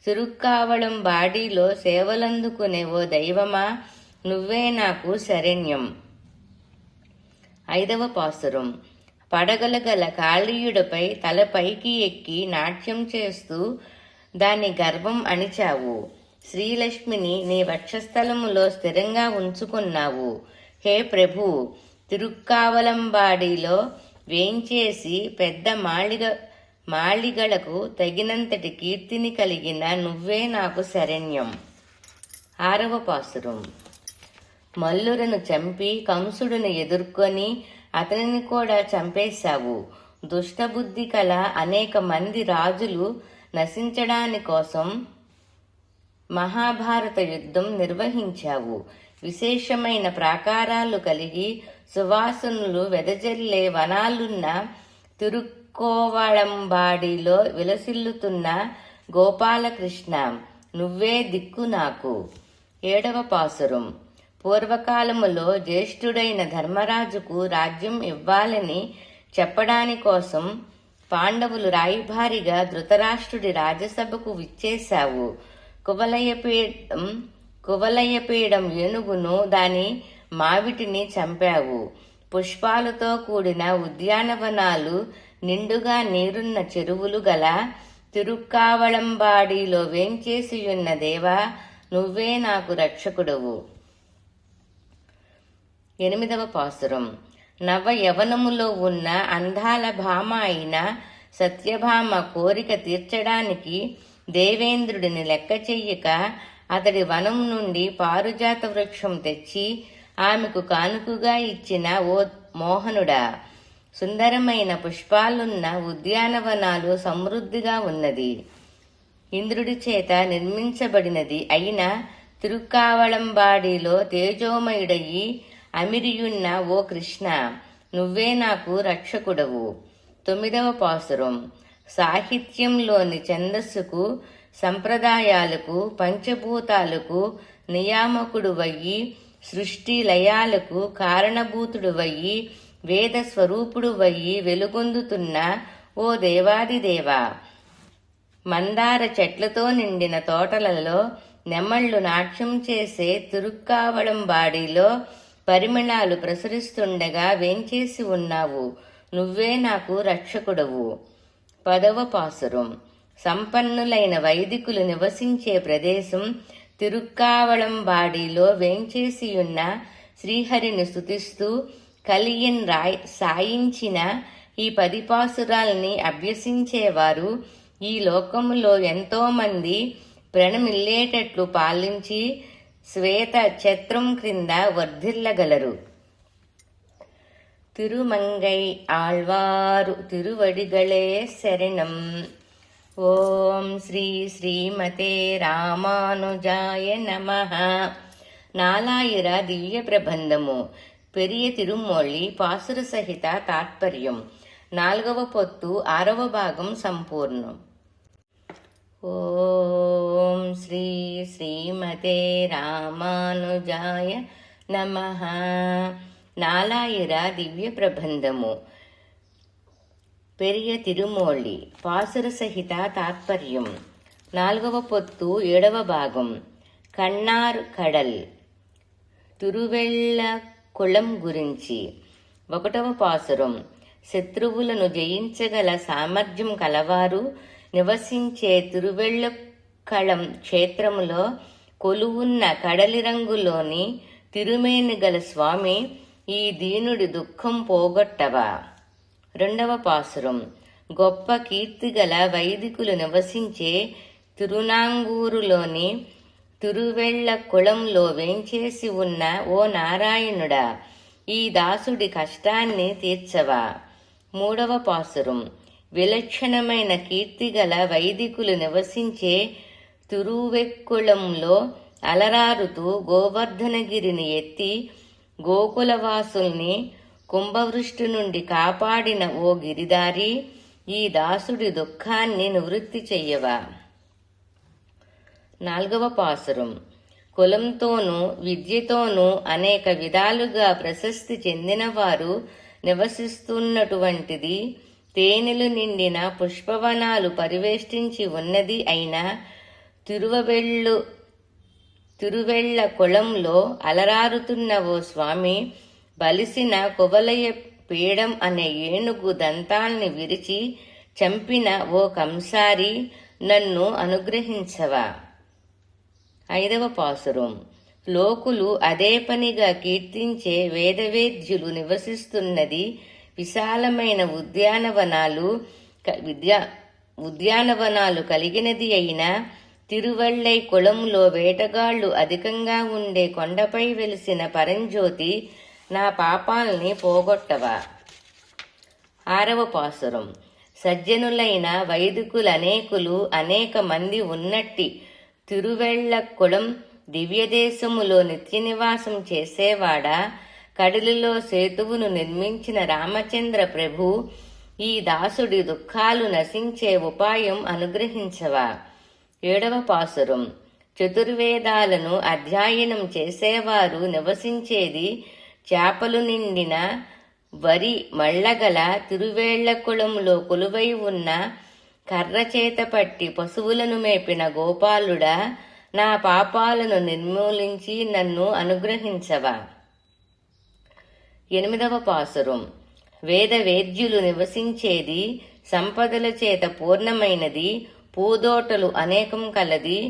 తిరుక్కావళం బాడీలో సేవలందుకునే ఓ దైవమా, నువ్వే నాకు శరణ్యం. 5వ పాసురం. పడగల గల కాళీయుడిపై తలపైకి ఎక్కి నాట్యం చేస్తూ దాని గర్వం అణిచావు. శ్రీలక్ష్మిని నీ వక్షస్థలములో స్థిరంగా ఉంచుకున్నావు. హే ప్రభు, తిరుక్కావళంబాడిలో వేంచేసి పెద్ద మాళిగలకు తగినంతటి కీర్తిని కలిగిన నువ్వే నాకు శరణ్యం. 6వ పాసురం. మల్లురను చంపి కంసుడిని ఎదుర్కొని అతనిని కూడా చంపేశావు. దుష్టబుద్ధి కల అనేక మంది రాజులు నశించడాని కోసం మహాభారత యుద్ధం నిర్వహించావు. విశేషమైన ప్రాకారాలు కలిగి సువాసనలు వెదజల్లే వనాలున్న తిరుక్కోవళంబాడిలో విలసిల్లుతున్న గోపాలకృష్ణ, నువ్వే దిక్కు నాకు. 7వ పాసురం. పూర్వకాలములో జ్యేష్ఠుడైన ధర్మరాజుకు రాజ్యం ఇవ్వాలని చెప్పడాని కోసం పాండవులు రాయభారిగా ధృతరాష్ట్రుడి రాజసభకు విచ్చేశావు. కువలయపీడం ఏనుగును దాని మావిటిని చంపావు. పుష్పాలతో కూడిన ఉద్యానవనాలు, నిండుగా నీరున్న చెరువులు గల తిరుక్కావళంబాడిలో వేంచేసియున్న దేవా, నువ్వే నాకు రక్షకుడువు. 8వ పాసురం. నవ యవనములో ఉన్న అందాల భామ అయిన సత్యభామ కోరిక తీర్చడానికి దేవేంద్రుడిని లెక్క చెయ్యక అతడి వనం నుండి పారుజాత వృక్షం తెచ్చి ఆమెకు కానుకగా ఇచ్చిన ఓ మోహనుడా, సుందరమైన పుష్పాలున్న ఉద్యానవనాలు సమృద్ధిగా ఉన్నది. ఇంద్రుడి చేత నిర్మించబడినది అయిన తిరుక్కావళంబాడిలో తేజోమయుడయి అమిరియున్న ఓ కృష్ణ, నువ్వే నాకు రక్షకుడవు. 9వ పాసురం. సాహిత్యంలోని ఛందస్సుకు, సంప్రదాయాలకు, పంచభూతాలకు నియామకుడువయ్యి, సృష్టి లయాలకు కారణభూతుడువయ్యి, వేద స్వరూపుడువయ్యి వెలుగొందుతున్న ఓ దేవాదిదేవా, మందార చెట్లతో నిండిన తోటలలో నెమళ్లు నాట్యం చేసే తిరుక్కావళంబాడిలో పరిమళాలు ప్రసరిస్తుండగా వేంచేసి ఉన్నావు. నువ్వే నాకు రక్షకుడవు. 10వ పాసురం. సంపన్నులైన వైదికులు నివసించే ప్రదేశం తిరుక్కావళంబాడిలో వేంచేసియున్న శ్రీహరిని స్తుతిస్తూ కలియన్ సాయించిన ఈ 10 పాసురాల్ని అభ్యసించేవారు ఈ లోకములో ఎంతో మంది ప్రణమిల్లేటట్లు పాలించి శ్వేత ఛత్రం క్రింద వర్ధిల్లగలరు. తిరుమంగై ఆళ్వారు తిరువడిగళే శరణం. ఓం శ్రీ శ్రీమతే రామానుజాయ నమః. నాలాయిర దివ్య ప్రబంధము పెరియ తిరుమొళి పాసుర సహిత తాత్పర్యం 4వ పొత్తు 6వ భాగం సంపూర్ణం. ఓం శ్రీ శ్రీమతే రామానుజాయ నమః. నాలాయిర దివ్య ప్రబంధము పెరియ తిరుమొళి పాసుర సహిత తాత్పర్యం 4వ పొత్తు 7వ భాగం. కన్నార్ కడల్ తిరువెళ్ళ కుళం గురించి. 1వ పాసురం. శత్రువులను జయించగల సామర్థ్యం కలవారు నివసించే తిరువెళ్ళకళం క్షేత్రములో కొలువున్న కడలి రంగులోని తిరుమేని గల స్వామి, ఈ దీనుడి దుఃఖం పోగొట్టవా. 2వ పాసురం. గొప్ప కీర్తిగల వైదికులు నివసించే తిరునాంగూరులోని తిరువెళ్ళ కుళంలో వేంచేసి ఉన్న ఓ నారాయణుడా, ఈ దాసుడి కష్టాన్ని తీర్చవా. 3వ పాసురం. విలక్షణమైన కీర్తిగల వైదికులు నివసించే తిరువెక్కుళంలో అలరారుతూ గోవర్ధనగిరిని ఎత్తి గోకులవాసుల్ని కుంభవృష్టి నుండి కాపాడిన ఓ గిరిదారి, ఈ దాసుడి దుఃఖాన్ని నివృత్తి చెయ్యవా. 4వ పాసురం. కులంతోనూ విద్యతోనూ అనేక విధాలుగా ప్రశస్తి చెందినవారు నివసిస్తున్నటువంటిది, తేనెలు నిండిన పుష్పవనాలు పరివేష్టించి ఉన్నది అయిన తిరువెళ్ళ కుళంలో అలరారుతున్న ఓ స్వామి, బలిసిన కువలయ పీడం అనే ఏనుగు దంతాల్ని విరిచి చంపిన ఓ కంసారి, నన్ను అనుగ్రహించవా. 5వ పాసురం. లోకులు అదే పనిగా కీర్తించే వేదవేద్యులు నివసిస్తున్నది విశాలమైన ఉద్యానవనాలు కలిగినది అయిన తిరువెళ్ళై కుళంలో వేటగాళ్లు అధికంగా ఉండే కొండపై వెలిసిన పరంజ్యోతి, నా పాపాల్ని పోగొట్టవా. 6వ పాసురం. సజ్జనులైన వైదికులనేకులు అనేక మంది ఉన్నట్టి తిరువెళ్ళ కుళం దివ్యదేశములో నిత్యనివాసం చేసేవాడా, కడలిలో సేతువును నిర్మించిన రామచంద్ర ప్రభు, ఈ దాసుడి దుఃఖాలు నశించే ఉపాయం అనుగ్రహించవా. 7వ పాసురం. చతుర్వేదాలను అధ్యయనం చేసేవారు నివసించేది చేపలు నిండిన వరి మళ్లగల తిరువేళ్లకుళంలో కొలువై ఉన్న కర్రచేత పట్టి పశువులను మేపిన గోపాలుడా, నా పాపాలను నిర్మూలించి నన్ను అనుగ్రహించవా. 8వ పాసురం. వేదవేద్యులు నివసించేది సంపదల చేత పూర్ణమైనది, పూదోటలు అనేకం కలది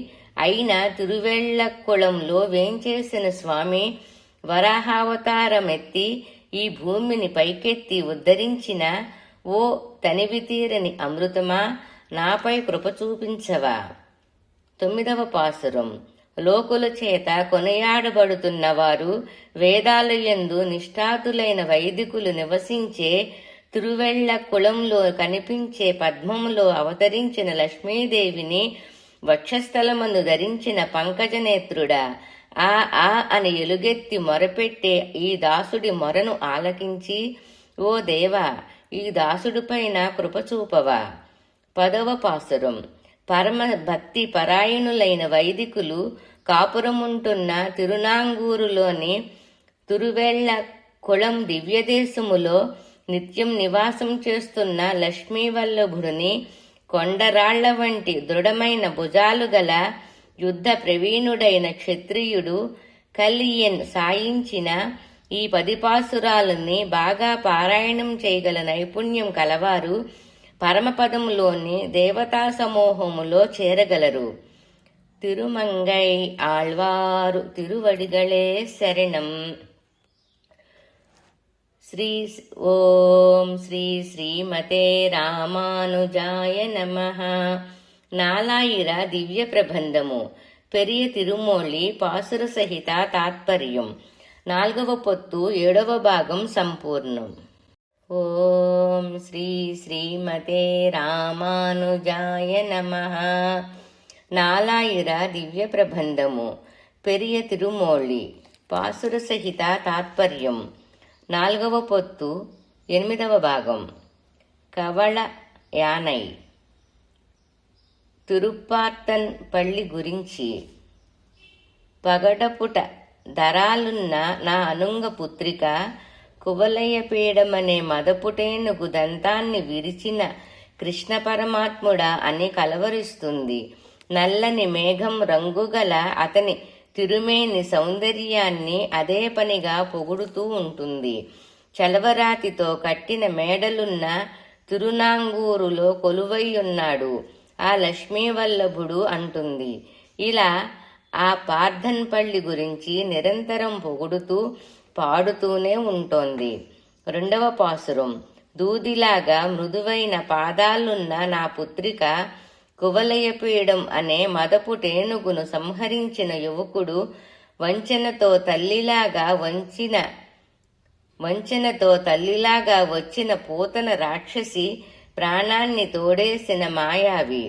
అయిన తిరువేళ్లకుళంలో వేంచేసిన స్వామి, వరాహావతారమెత్తి ఈ భూమిని పైకెత్తి ఉద్ధరించిన ఓ తనివితీరని అమృతమా, నాపై కృప చూపించవా. 9వ పాసురం. లోకుల చేత కొనియాడబడుతున్నవారు, వేదాలయందు నిష్ఠాతులైన వైదికులు నివసించే తిరువెళ్ళ కుళంలో కనిపించే పద్మములో అవతరించిన లక్ష్మీదేవిని వక్షస్థలమందు ధరించిన పంకజనేత్రుడా, ఆ ఆ అని ఎలుగెత్తి మొరపెట్టే ఈ దాసుడి మొరను ఆలకించి, ఓ దేవా, ఈ దాసుడిపైన కృపచూపవా. 10వ పాసురం. పరమ భక్తి పరాయణులైన వైదికులు కాపురముంటున్న తిరునాంగూరులోని తిరువెళ్ళ కుళం దివ్యదేశములో నిత్యం నివాసం చేస్తున్న లక్ష్మీవల్లభుడిని, కొండరాళ్ల వంటి దృఢమైన భుజాలు గల యుద్ధ ప్రవీణుడైన క్షత్రియుడు కలియన్ సాయించిన ఈ 10 పాసురాలని బాగా పారాయణం చేయగల నైపుణ్యం కలవారు పరమపదములోని దేవతా సమూహములో చేరగలరు. తిరుమంగై ఆళ్వారు తిరువడిగళే శరణం. శ్రీ ఓం శ్రీ శ్రీమతే రామానుజాయ నమః. నాలాయిర దివ్య ప్రబంధము పెరియ తిరుమూళి పాసుర సహిత తాత్పర్యం 4వ పొత్తు 7వ భాగం సంపూర్ణం. ఓం శ్రీ శ్రీమతే రామానుజాయ నమః. నాలాయిర దివ్య ప్రబంధము పెరియ తిరుమూళి పాసుర సహిత తాత్పర్యం 4వ పొత్తు 8వ భాగం. కవళ యానై తిరుప్పార్తన్ పల్లి గురించి. పగడపుట ధరాలున్న నా అనుంగ పుత్రిక కువలయపీడమనే మదపుటేనుగు దంతాన్ని విరిచిన కృష్ణ పరమాత్ముడా అని కలవరిస్తుంది. నల్లని మేఘం రంగుగల అతని తిరుమేని సౌందర్యాన్ని అదే పనిగా పొగుడుతూ ఉంటుంది. చలవరాతితో కట్టిన మేడలున్న తిరునాంగూరులో కొలువైయున్నాడు ఆ లక్ష్మీవల్లభుడు అంటుంది. ఇలా ఆ పార్థన్పల్లి గురించి నిరంతరం పొగుడుతూ పాడుతూనే ఉంటోంది. 2వ పాసురం. దూదిలాగా మృదువైన పాదాలున్న నా పుత్రిక కువలయపీడం అనే మదపు టేనుగును సంహరించిన యువకుడు వంచనతో తల్లిలాగా వచ్చిన పూతన రాక్షసి ప్రాణాన్ని తోడేసిన మాయావి.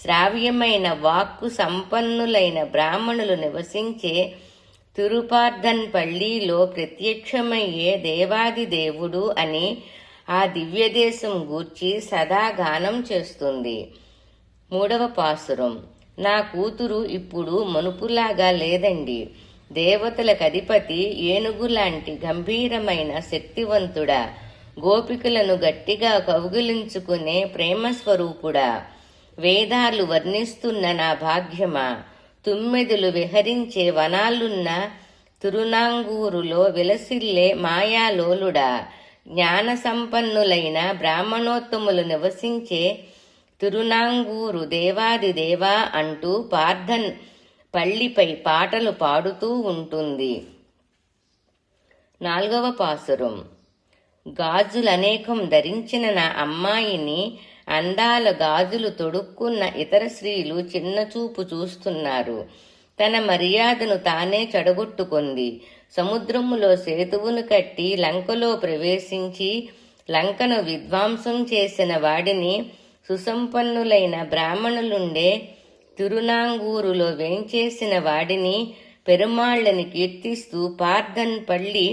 శ్రావ్యమైన వాక్కు సంపన్నులైన బ్రాహ్మణులు నివసించే తిరుపార్థన్పల్లిలో ప్రత్యక్షమయ్యే దేవాది దేవుడు అని ఆ దివ్యదేశం గూర్చి సదా గానం చేస్తుంది. 3వ పాసురం. నా కూతురు ఇప్పుడు మనుపులాగా లేదండి. దేవతలకు అధిపతి ఏనుగులాంటి గంభీరమైన శక్తివంతుడా, గోపికలను గట్టిగా కౌగిలించుకునే ప్రేమస్వరూపుడా, వేదాలు వర్ణిస్తున్న నా భాగ్యమా, తుమ్మెదులు విహరించే వనాలున్న తిరునాంగూరులో విలసిల్లే మాయాలోలుడా, జ్ఞాన సంపన్నులైన బ్రాహ్మణోత్తములు నివసించే తిరునాంగూరు దేవాది దేవా అంటూ పార్థన్ పల్లిపై పాటలు పాడుతూ ఉంటుంది. 4వ పాసురం. గాజులనేకం ధరించిన నా అమ్మాయిని అందాల గాజులు తొడుక్కున్న ఇతర స్త్రీలు చిన్నచూపు చూస్తున్నారు. తన మర్యాదను తానే చెడగొట్టుకుంది. సముద్రములో సేతువును కట్టి లంకలో ప్రవేశించి లంకను విధ్వంసం చేసిన వాడిని, సుసంపన్నులైన బ్రాహ్మణులుండే తిరునాంగూరులో వేంచేసిన వాడిని, పెరుమాళ్లని కీర్తిస్తూ పార్థన్ పల్లి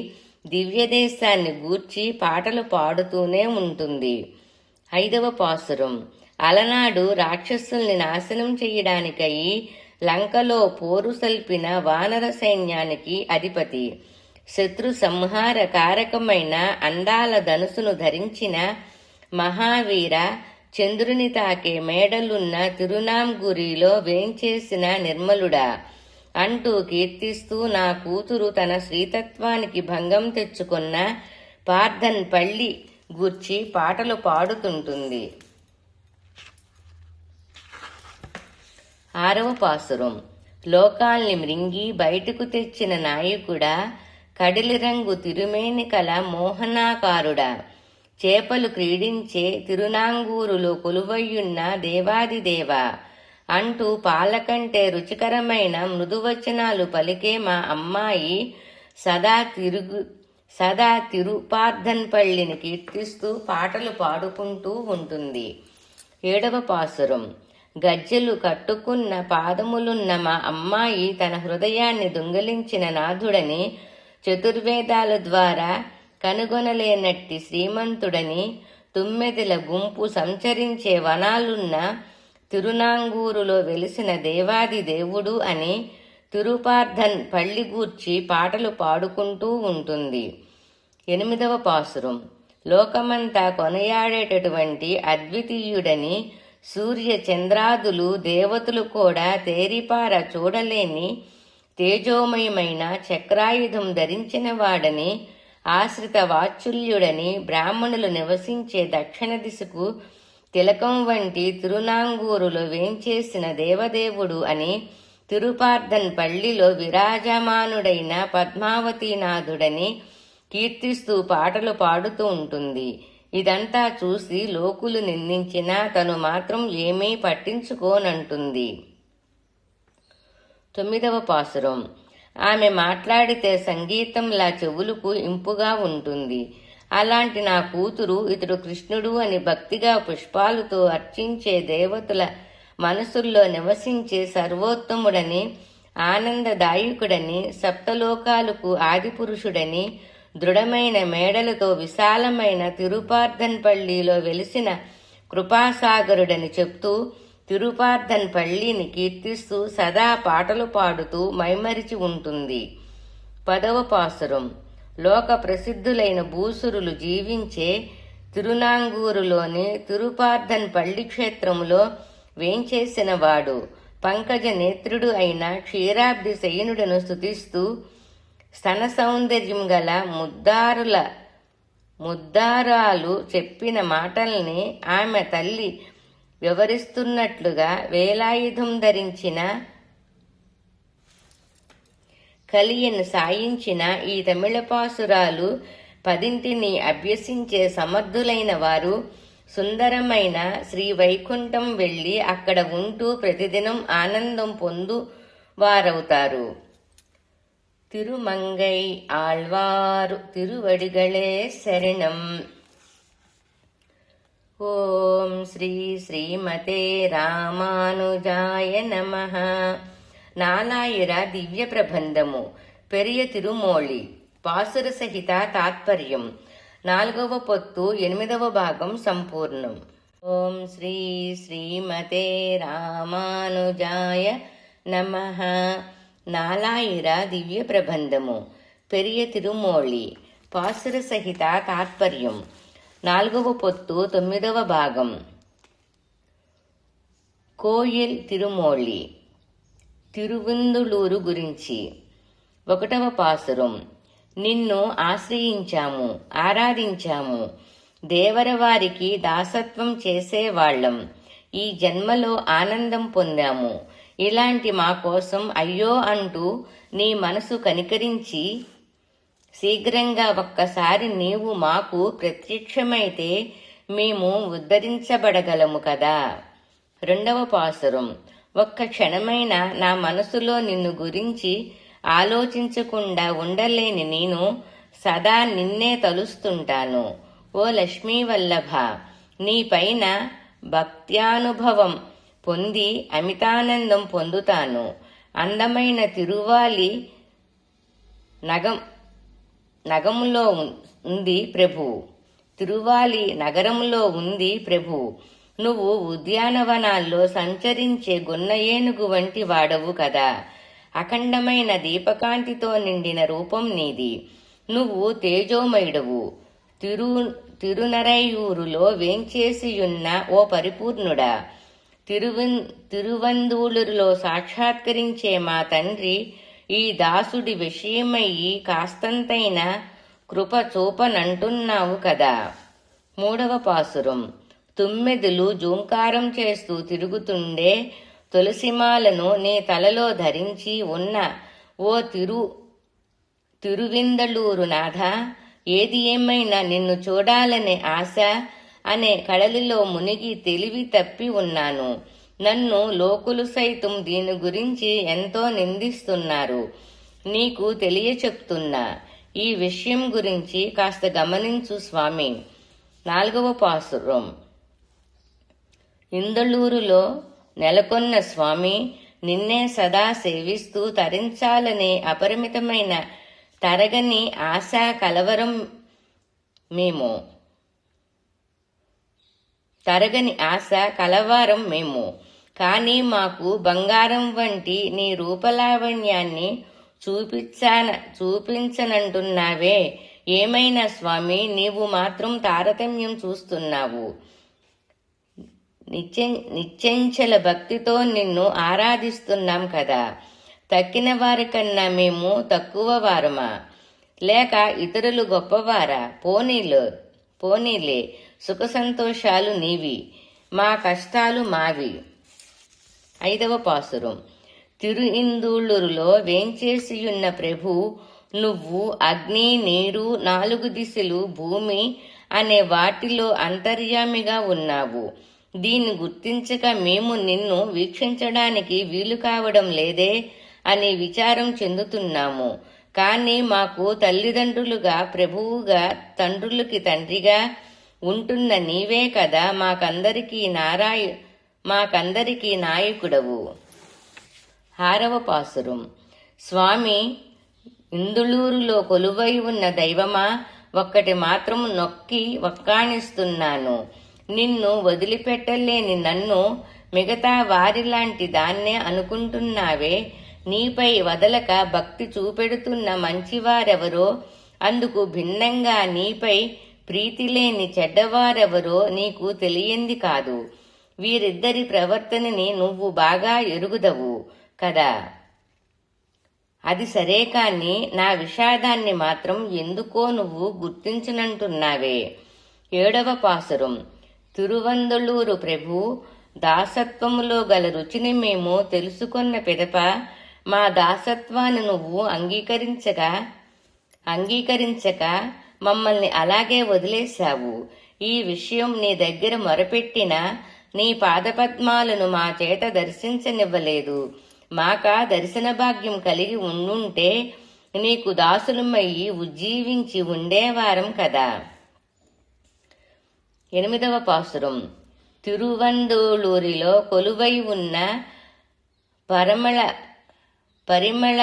దివ్యదేశాన్ని గూర్చి పాటలు పాడుతూనే ఉంటుంది. 5వ పాసురం. అలనాడు రాక్షసుల్ని నాశనం చెయ్యడానికై లంకలో పోరు సల్పిన వానర సైన్యానికి అధిపతి, శత్రు సంహార కారకమైన అందాల ధనుసును ధరించిన మహావీర, చంద్రుని తాకే మేడలున్న తిరునాంగురిలో వేంచేసిన నిర్మలుడా అంటూ కీర్తిస్తూ నా కూతురు తన శ్రీతత్వానికి భంగం తెచ్చుకున్న పార్థన్ పల్లి గూర్చి పాటలు పాడుతుంటుంది. 6వ పాసురం. లోకాల్ని మృంగి బయటకు తెచ్చిన నాయకుడా, కడిలిరంగు తిరుమేని కల మోహనాకారుడా, చేపలు క్రీడించే తిరునాంగూరులో కొలువయ్యున్న దేవాదిదేవా అంటూ పాలకంటే రుచికరమైన మృదువచనాలు పలికే మా అమ్మాయి సదా తిరుపార్థన్పల్లిని కీర్తిస్తూ పాటలు పాడుకుంటూ ఉంటుంది. 7వ పాసురం. గజ్జెలు కట్టుకున్న పాదములున్న మా అమ్మాయి తన హృదయాన్ని దొంగిలించిన నాథుడని, చతుర్వేదాల ద్వారా కనుగొనలేనట్టి శ్రీమంతుడని, తుమ్మెదల గుంపు సంచరించే వనాలున్న తిరునాంగూరులో వెలిసిన దేవాది దేవుడు అని తిరుపార్థన్ పల్లి గూర్చి పాటలు పాడుకుంటూ ఉంటుంది. 8వ పాసురం. లోకమంతా కొనయాడేటటువంటి అద్వితీయుడని, సూర్య చంద్రాదులు దేవతలు కూడా తేరిపార చూడలేని తేజోమయమైన చక్రాయుధం ధరించిన వాడని, ఆశ్రిత వాత్సల్యుడని, బ్రాహ్మణులు నివసించే దక్షిణ దిశకు తిలకం వంటి తిరునాంగూరులో వేంచేసిన దేవదేవుడు అని, తిరుపార్థన్ పల్లిలో విరాజమానుడైన పద్మావతీనాథుడని, కీర్తిస్తూ పాటలు పాడుతూ ఉంటుంది. ఇదంతా చూసి లోకులు నిందించినా తను మాత్రం ఏమీ పట్టించుకోనంటుంది. 9వ పాసురం. ఆమె మాట్లాడితే సంగీతంలా చెవులకు ఇంపుగా ఉంటుంది. అలాంటి నా కూతురు ఇతడు కృష్ణుడు అని భక్తిగా పుష్పాలతో అర్చించే దేవతల మనసుల్లో నివసించే సర్వోత్తముడని, ఆనందదాయకుడని, సప్తలోకాలకు ఆదిపురుషుడని, దృఢమైన మేడలతో విశాలమైన తిరుపార్థన్పల్లిలో వెలిసిన కృపాసాగరుడని చెప్తూ తిరుపార్థన్పల్లిని కీర్తిస్తూ సదా పాటలు పాడుతూ మైమరిచి ఉంటుంది. 10వ పాసురం. లోక ప్రసిద్ధులైన భూసురులు జీవించే తిరునాంగూరులోని తిరుపార్థన్పల్లి క్షేత్రములో వేంచేసిన వాడు పంకజ నేత్రుడు అయిన క్షీరాబ్ది శయనుడను స్తుతిస్తూ స్తన సౌందర్యం గల ముద్దారాలు చెప్పిన మాటల్ని ఆమె తల్లి వివరిస్తున్నట్లుగా వేలాయుధం ధరించిన కలియను సాయించిన ఈ తమిళపాసురాలు 10 అభ్యసించే సమర్థులైన వారు సుందరమైన శ్రీవైకుంఠం వెళ్ళి అక్కడ ఉంటూ ప్రతిదినం ఆనందం పొందువారవుతారు. తిరుమంగై ఆళ్వారు తిరువడిగళే శరణం. ఓం శ్రీ శ్రీమతే రామానుజాయ నమః. నాలాయిర దివ్య ప్రబంధము పెరియ తిరుమోళి పాసుర సహిత తాత్పర్యం 4వ పొత్తు 8వ భాగం సంపూర్ణం. ఓం శ్రీ శ్రీమతే రామానుజాయ నమః. నాలాయిర దివ్య ప్రబంధము పెరియ తిరుమోళి పాసుర సహిత తాత్పర్యం 4వ పొత్తు 9వ భాగం. కోయిల్ తిరుమోళి తిరువిందులూరు గురించి. 1వ పాసురం. నిన్ను ఆశ్రయించాము, ఆరాధించాము, దేవరవారికి దాసత్వం చేసేవాళ్లం, ఈ జన్మలో ఆనందం పొందాము. ఇలాంటి మా కోసం అయ్యో అంటూ నీ మనసు కనికరించి శీఘ్రంగా ఒక్కసారి నీవు మాకు ప్రత్యక్షమైతే మేము ఉద్ధరించబడగలము కదా. 2వ పాసురం. ఒక్క క్షణమైన నా మనసులో నిన్ను గురించి ఆలోచించకుండా ఉండలేని నేను సదా నిన్నే తలుస్తుంటాను. ఓ లక్ష్మీవల్లభ, నీపైన భక్త్యానుభవం పొంది అమితానందం పొందుతాను. అందమైన తిరువాలి నగములో ఉంది ప్రభు. తిరువాలి నగరములో ఉంది ప్రభు. నువ్వు ఉద్యానవనాల్లో సంచరించే గున్న ఏనుగు వంటి వాడవు కదా. అఖండమైన దీపకాంతితో నిండిన రూపం నీది. నువ్వు తేజోమయుడవు. తిరునరైయూరులో వేంచేసియున్న ఓ పరిపూర్ణుడా, తిరువందూలులో సాక్షాత్కరించే మా తండ్రి, ఈ దాసుడి విషయమయ్యి కాస్తంతైన కృప చూపనంటున్నావు కదా. 3వ పాసురం. తుమ్మెదులు జూంకారం చేస్తూ తిరుగుతుండే తులసిమాలను నీ తలలో ధరించి ఉన్న ఓ తిరువిందలూరు నాథ, ఏది ఏమైనా నిన్ను చూడాలనే ఆశ అనే కడలిలో మునిగి తెలివి తప్పి ఉన్నాను. నన్ను లోకులు సైతం దీని గురించి ఎంతో నిందిస్తున్నారు. నీకు తెలియచెప్తున్నా, ఈ విషయం గురించి కాస్త గమనించు స్వామి. 4వ పాసురం. ఇందళూరులో నెలకొన్న స్వామి, నిన్నే సదా సేవిస్తూ తరించాలనే అపరిమితమైన తరగని ఆశా కలవరం మేము. కానీ మాకు బంగారం వంటి నీ రూపలావణ్యాన్ని చూపించనంటున్నావే. ఏమైనా స్వామి, నీవు మాత్రం తారతమ్యం చూస్తున్నావు. నిత్యంచల భక్తితో నిన్ను ఆరాధిస్తున్నాం కదా. తక్కిన వారికన్నా మేము తక్కువ వారమా, లేక ఇతరులు గొప్పవారా? పోనీలే, సుఖ సంతోషాలు నీవి, మా కష్టాలు మావి. 5వ పాసురం. తిరుఇందూళ్ళూరులో వేంచేసియున్న ప్రభు నువ్వు అగ్ని, నీరు, 4 దిశలు, భూమి అనే వాటిలో అంతర్యామిగా ఉన్నావు. దీన్ని గుర్తించక మేము నిన్ను వీక్షించడానికి వీలు కావడం లేదే అని విచారం చెందుతున్నాము. కానీ మాకు తల్లిదండ్రులుగా, ప్రభువుగా, తండ్రులకి తండ్రిగా ఉంటున్న నీవే కదా మాకందరికీ నాయకుడవు. 6వ పాసురం. స్వామి, ఇందులూరులో కొలువై ఉన్న దైవమా, ఒక్కటి మాత్రం నొక్కి వక్కాణిస్తున్నాను. నిన్ను వదిలిపెట్టలేని నన్ను మిగతా వారిలాంటి దాన్నే అనుకుంటున్నావే. నీపై వదలక భక్తి చూపెడుతున్న మంచివారెవరో, అందుకు భిన్నంగా నీపై ప్రీతి లేని చెడ్డవారెవరో నీకు తెలియంది కాదు. వీరిద్దరి ప్రవర్తనని నువ్వు బాగా ఎరుగుదవు కదా. అది సరే కాని నా విషాదాన్ని మాత్రం ఎందుకో నువ్వు గుర్తించనంటున్నావే. 7వ పాసురం. తిరువందలూరు ప్రభు, దాసత్వములో గల రుచిని మేము తెలుసుకున్న పిదప మా దాసత్వాన్ని నువ్వు అంగీకరించక మమ్మల్ని అలాగే వదిలేశావు. ఈ విషయం నీ దగ్గర మొరపెట్టినా నీ పాదపద్మాలను మా చేత దర్శించనివ్వలేదు. మాకా దర్శన భాగ్యం కలిగి ఉండుంటే నీకు దాసులమయ్యి ఉజ్జీవించి ఉండేవారం కదా. 8వ పాసురం. తిరువందూళూరిలో కొలువై ఉన్న పరిమళ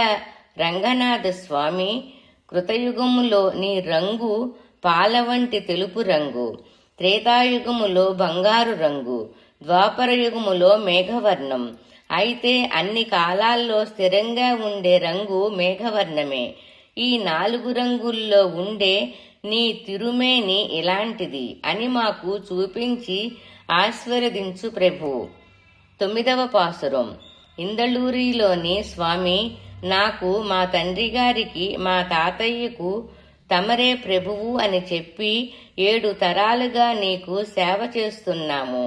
రంగనాథ స్వామి, కృతయుగములో నీ రంగు పాల వంటి తెలుపు రంగు, త్రేతాయుగములో బంగారు రంగు, ద్వాపరయుగములో మేఘవర్ణం. అయితే అన్ని కాలాల్లో స్థిరంగా ఉండే రంగు మేఘవర్ణమే. ఈ 4 రంగుల్లో ఉండే నీ తిరుమేని ఇలాంటిది అని మాకు చూపించి ఆశీర్వదించు ప్రభు. 9వ పాసురం. ఇందళూరిలోని స్వామి, నాకు, మా తండ్రి గారికి, మా తాతయ్యకు తమరే ప్రభువు అని చెప్పి 7 తరాలుగా నీకు సేవ చేస్తున్నాము.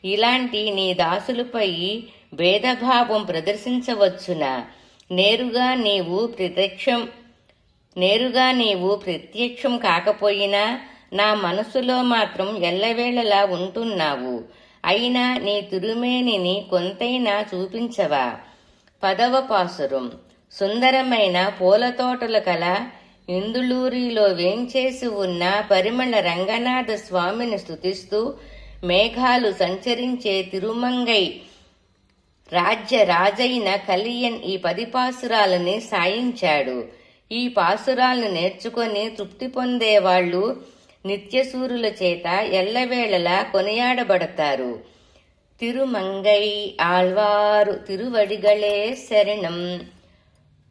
ఇలాంటి నీ దాసులపై భేదభావం ప్రదర్శించవచ్చునా? నేరుగా నీవు ప్రత్యక్షం కాకపోయినా నా మనసులో మాత్రం ఎల్లవేళలా ఉంటున్నావు. అయినా నీ తిరుమేనిని కొంతైనా చూపించవా. 10వ పాసురం. సుందరమైన పూల తోటల కల ఇందులూరిలో వేంచేసి ఉన్న పరిమళ రంగనాథ స్వామిని స్తుతిస్తూ మేఘాలు సంచరించే తిరుమంగై రాజైన కలియన్ ఈ 10 పాసురాలని సాయించాడు. ఈ పాసురాలను నేర్చుకొని తృప్తి పొందేవాళ్లు నిత్యసూరుల చేత ఎల్లవేళలా కొనియాడబడతారు. తిరుమంగై ఆళ్వారు తిరువడిగళే శరణం.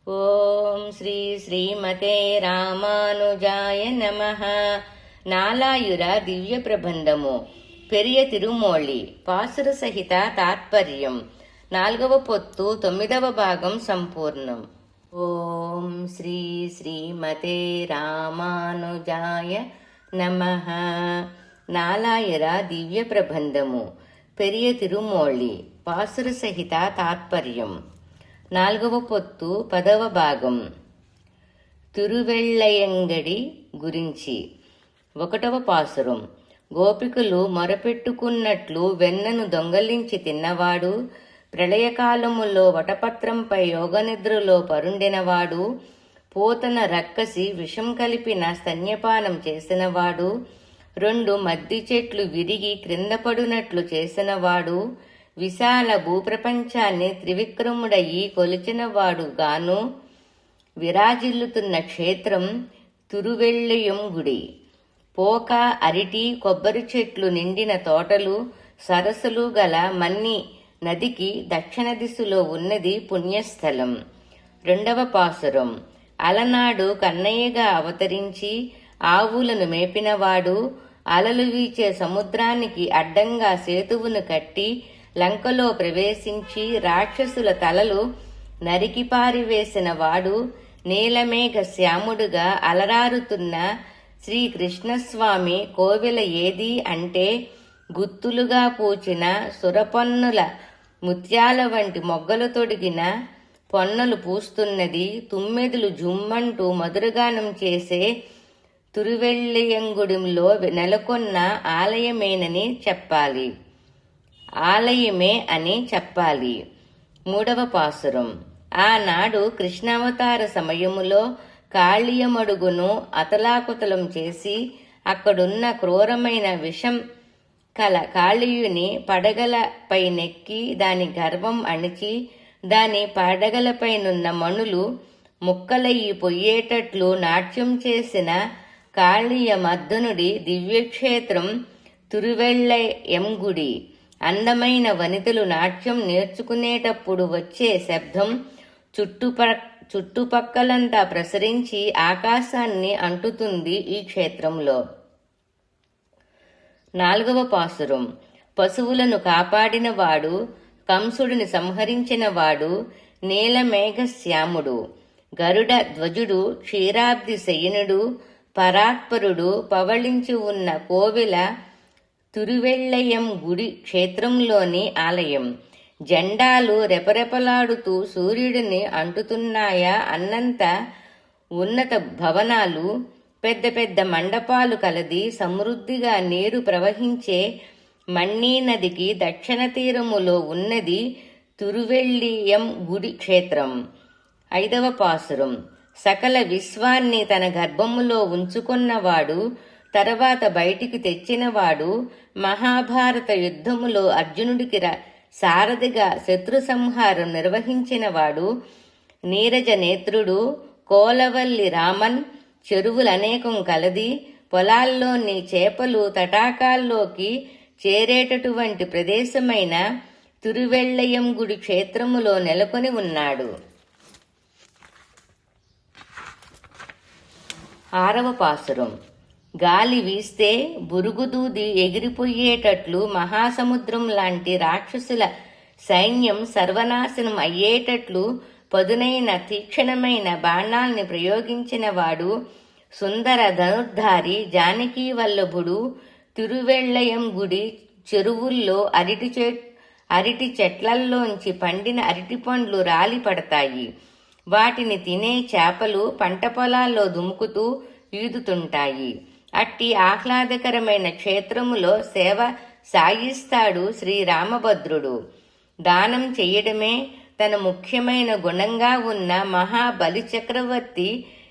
ఓం శ్రీ శ్రీమతే రామానుజాయ నమః. నాలాయుర దివ్య ప్రబంధము, పెరియ తిరుమోళి, పాసుర సహిత తాత్పర్యం, 4వ పొత్తు, 9వ భాగం సంపూర్ణం. ఓం శ్రీ శ్రీమతే రామానుజాయ నమః. నాలాయర దివ్య ప్రబంధము, పెరియ తిరుమోళి, పాసుర సహిత తాత్పర్యం, 4వ పొత్తు, 10వ భాగం. తిరువెళ్ళయంగడి గురించి. 1వ పాసురం. గోపికలు మొరపెట్టుకున్నట్లు వెన్నను దొంగలించి తిన్నవాడు, ప్రళయకాలములో వటపత్రంపై యోగనిద్రలో పరుండినవాడు, పోతన రక్కసి విషం కలిపిన స్తన్యపానం చేసినవాడు, 2 మద్ది చెట్లు విరిగి క్రిందపడునట్లు చేసినవాడు, విశాల భూప్రపంచాన్ని త్రివిక్రముడయి కొలిచినవాడు గాను విరాజిల్లుతున్న క్షేత్రం తిరువెళ్ళయం గుడి. పోక, అరిటి, కొబ్బరి చెట్లు నిండిన తోటలు, సరస్సులు గల మన్ని నదికి దక్షిణ దిశలో ఉన్నది పుణ్యస్థలం. 2వ పాసురం. అలనాడు కన్నయ్యగా అవతరించి ఆవులను మేపినవాడు, అలలు వీచే సముద్రానికి అడ్డంగా సేతువును కట్టి లంకలో ప్రవేశించి రాక్షసుల తలలు నరికి పారివేసిన వాడు, నీలమేఘ శ్యాముడుగా అలరారుతున్న శ్రీకృష్ణస్వామి కోవెల ఏది అంటే గుత్తులుగా పూచిన సురపన్నుల ముత్యాల వంటి మొగ్గలు తొడిగిన పొన్నలు పూస్తున్నది, తుమ్మెదులు జుమ్మంటూ మధురగానం చేసే తిరువెళ్ళయంగుడిలో నెలకొన్న ఆలయమేనని చెప్పాలి. ఆలయమే అని చెప్పాలి. 3వ పాసురం. ఆనాడు కృష్ణావతార సమయములో కాళీయమడుగును అతలాకుతలం చేసి అక్కడున్న క్రూరమైన విషం కల కాళీయుని పడగలపైనెక్కి దాని గర్వం అణిచి దాని పడగలపైనున్న మణులు ముక్కలయ్యి పొయ్యేటట్లు నాట్యం చేసిన కాళీయమర్దనుడి దివ్యక్షేత్రం తిరువెళ్ళయంగుడి. అందమైన వనితలు నాట్యం నేర్చుకునేటప్పుడు వచ్చే శబ్దం చుట్టుపక్కలంతా ప్రసరించి ఆకాశాన్ని అంటుతుంది ఈ క్షేత్రంలో. 4వ పాసురం. పశువులను కాపాడినవాడు, కంసుడిని సంహరించినవాడు, నీలమేఘశ్యాముడు, గరుడ ధ్వజుడు, క్షీరాబ్ది శయనుడు, పరాత్పరుడు పవళించి ఉన్న కోవెల తిరువెళ్ళయం గుడి క్షేత్రంలోని ఆలయం. జెండాలు రెపరెపలాడుతూ సూర్యుడిని అంటుతున్నాయా అన్నంత ఉన్నత భవనాలు, పెద్ద పెద్ద మండపాలు కలది, సమృద్ధిగా నీరు ప్రవహించే మన్నీ నదికి దక్షిణ తీరములో ఉన్నది తిరువెళ్ళయం గుడి క్షేత్రం. 5వ పాసురం. సకల విశ్వాన్ని తన గర్భములో ఉంచుకున్నవాడు, తర్వాత బయటికి తెచ్చినవాడు, మహాభారత యుద్ధములో అర్జునుడికి సారథిగా శత్రు సంహారం నిర్వహించినవాడు, నీరజ నేత్రుడు, కోలవల్లి రామన్, చెరువులనేకం కలది, పొలాల్లోని చేపలు తటాకాల్లోకి చేరేటటువంటి ప్రదేశమైన తిరువెళ్ళయంగుడి క్షేత్రములో నెలకొని ఉన్నాడు. 6వ పాసురం. గాలి వీస్తే బురుగుదూది ఎగిరిపోయేటట్లు మహాసముద్రం లాంటి రాక్షసుల సైన్యం సర్వనాశనం అయ్యేటట్లు పదునైన తీక్షణమైన బాణాల్ని ప్రయోగించినవాడు, సుందర ధనుర్ధారి, జానకీ వల్లభుడు, తిరువెళ్ళయంగుడి చెరువుల్లో అరటి చెట్లల్లోంచి పండిన అరటిపండ్లు రాలి పడతాయి. వాటిని తినే చేపలు పంట పొలాల్లో దుముకుతూ ఈదుతుంటాయి. అట్టి ఆహ్లాదకరమైన క్షేత్రములో సేవ సాగిస్తాడు శ్రీరామభద్రుడు. దానం చెయ్యడమే తన ముఖ్యమైన గుణంగా ఉన్న మహాబలి చక్రవర్తి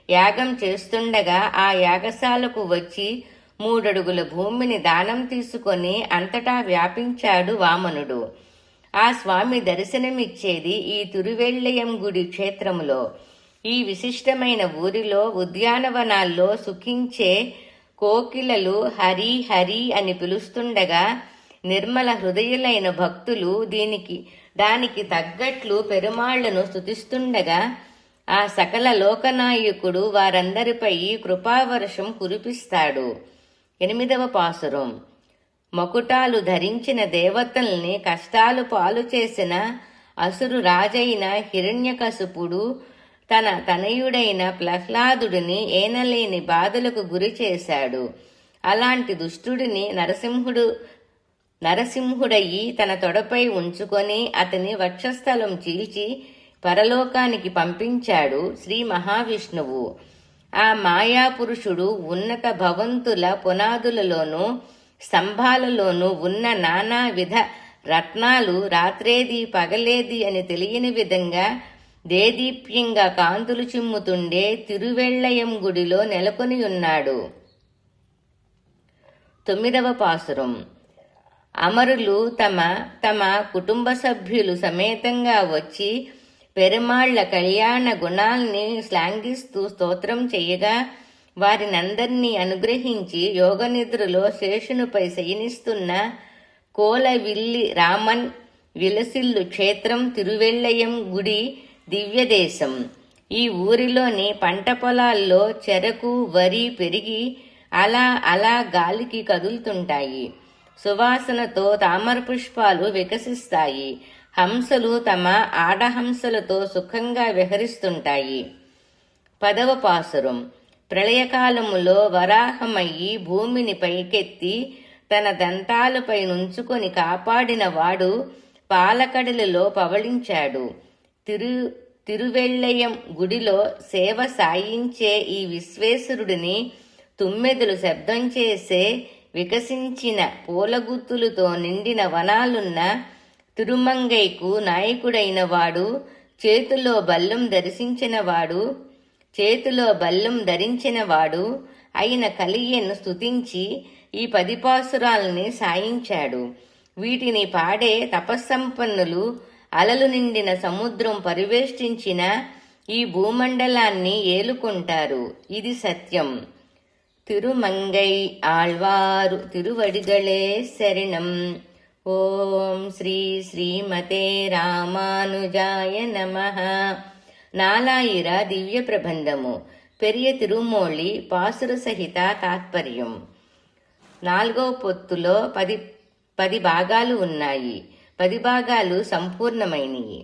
యాగం చేస్తుండగా ఆ యాగశాలకు వచ్చి 3 అడుగుల భూమిని దానం తీసుకొని అంతటా వ్యాపించాడు వామనుడు. ఆ స్వామి దర్శనమిచ్చేది ఈ తిరువెళ్ళయంగుడి క్షేత్రములో. ఈ విశిష్టమైన ఊరిలో ఉద్యానవనాల్లో సుఖించే కోకిలలు హరి హరి అని పిలుస్తుండగా నిర్మల హృదయులైన భక్తులు దానికి తగ్గట్లు పెరుమాళ్లను స్తుతిస్తుండగా ఆ సకల లోకనాయకుడు వారందరిపై కృపావర్షం కురిపిస్తాడు. 8వ పాసురం. మకుటాలు ధరించిన దేవతల్ని కష్టాలు పాలు చేసిన అసురు రాజైన హిరణ్యకశిపుడు తన తనయుడైన ప్రహ్లాదుడిని ఏనలేని బాధలకు గురి చేశాడు. అలాంటి దుష్టుడిని నరసింహుడయ్యి తన తొడపై ఉంచుకొని అతని వక్షస్థలం చీల్చి పరలోకానికి పంపించాడు శ్రీ మహావిష్ణువు. ఆ మాయాపురుషుడు ఉన్నత భవంతుల పునాదులలోనూ స్తంభాలలోనూ ఉన్న నానా విధ రత్నాలు రాత్రేది పగలేది అని తెలియని విధంగా దేదీప్యంగా కాంతులు చిమ్ముతుండే తిరువెళ్ళయం గుడిలో నెలకొని ఉన్నాడు. 9వ పాసురం. అమరులు తమ కుటుంబ సభ్యులు సమేతంగా వచ్చి పెరుమాళ్ల కళ్యాణ గుణాల్ని శ్లాఘిస్తూ స్తోత్రం చేయగా వారినందరినీ అనుగ్రహించి యోగనిద్రలో శేషునిపై శయనిస్తున్న కోలవిల్లి రామన్ విలసిల్లు క్షేత్రం తిరువెళ్ళయం గుడి దివ్యదేశం. ఈ ఊరిలోని పంట పొలాల్లో చెరకు వరి పెరిగి అలా గాలికి కదులుతుంటాయి. సువాసనతో తామర పుష్పాలు వికసిస్తాయి. హంసలు తమ ఆడహంసలతో సుఖంగా విహరిస్తుంటాయి. 10వ పాసురం. ప్రళయకాలములో వరాహమయ్యి భూమిని పైకెత్తి తన దంతాలపై నుంచుకొని కాపాడిన వాడు పాలకడలిలో పవళించాడు. తిరువెళ్ళయం గుడిలో సేవ సాయించే ఈ విశ్వేశ్వరుడిని తుమ్మెదలు శబ్దం చేసే వికసించిన పూలగుత్తులతో నిండిన వనాలున్న తిరుమంగైకు నాయకుడైనవాడు, చేతిలో బల్లం ధరించినవాడు అయిన కలియను స్తుతించి ఈ 10 పాసురాల్ని సాయించాడు. వీటిని పాడే తపస్సంపన్నులు అలలు నిండిన సముద్రం పరివేష్టించిన ఈ భూమండలాన్ని ఏలుకుంటారు. ఇది సత్యం. తిరుమంగై ఆళ్వారు తిరువడిగళే శరణం. ఓం శ్రీ శ్రీమతే రామానుజాయ నమః. నాలాయిర దివ్య ప్రబంధము పెరియ తిరుమోళి పాసుర సహిత తాత్పర్యం. 4వ పొత్తులో 10 భాగాలు ఉన్నాయి. 10 భాగాలు సంపూర్ణమైనవి.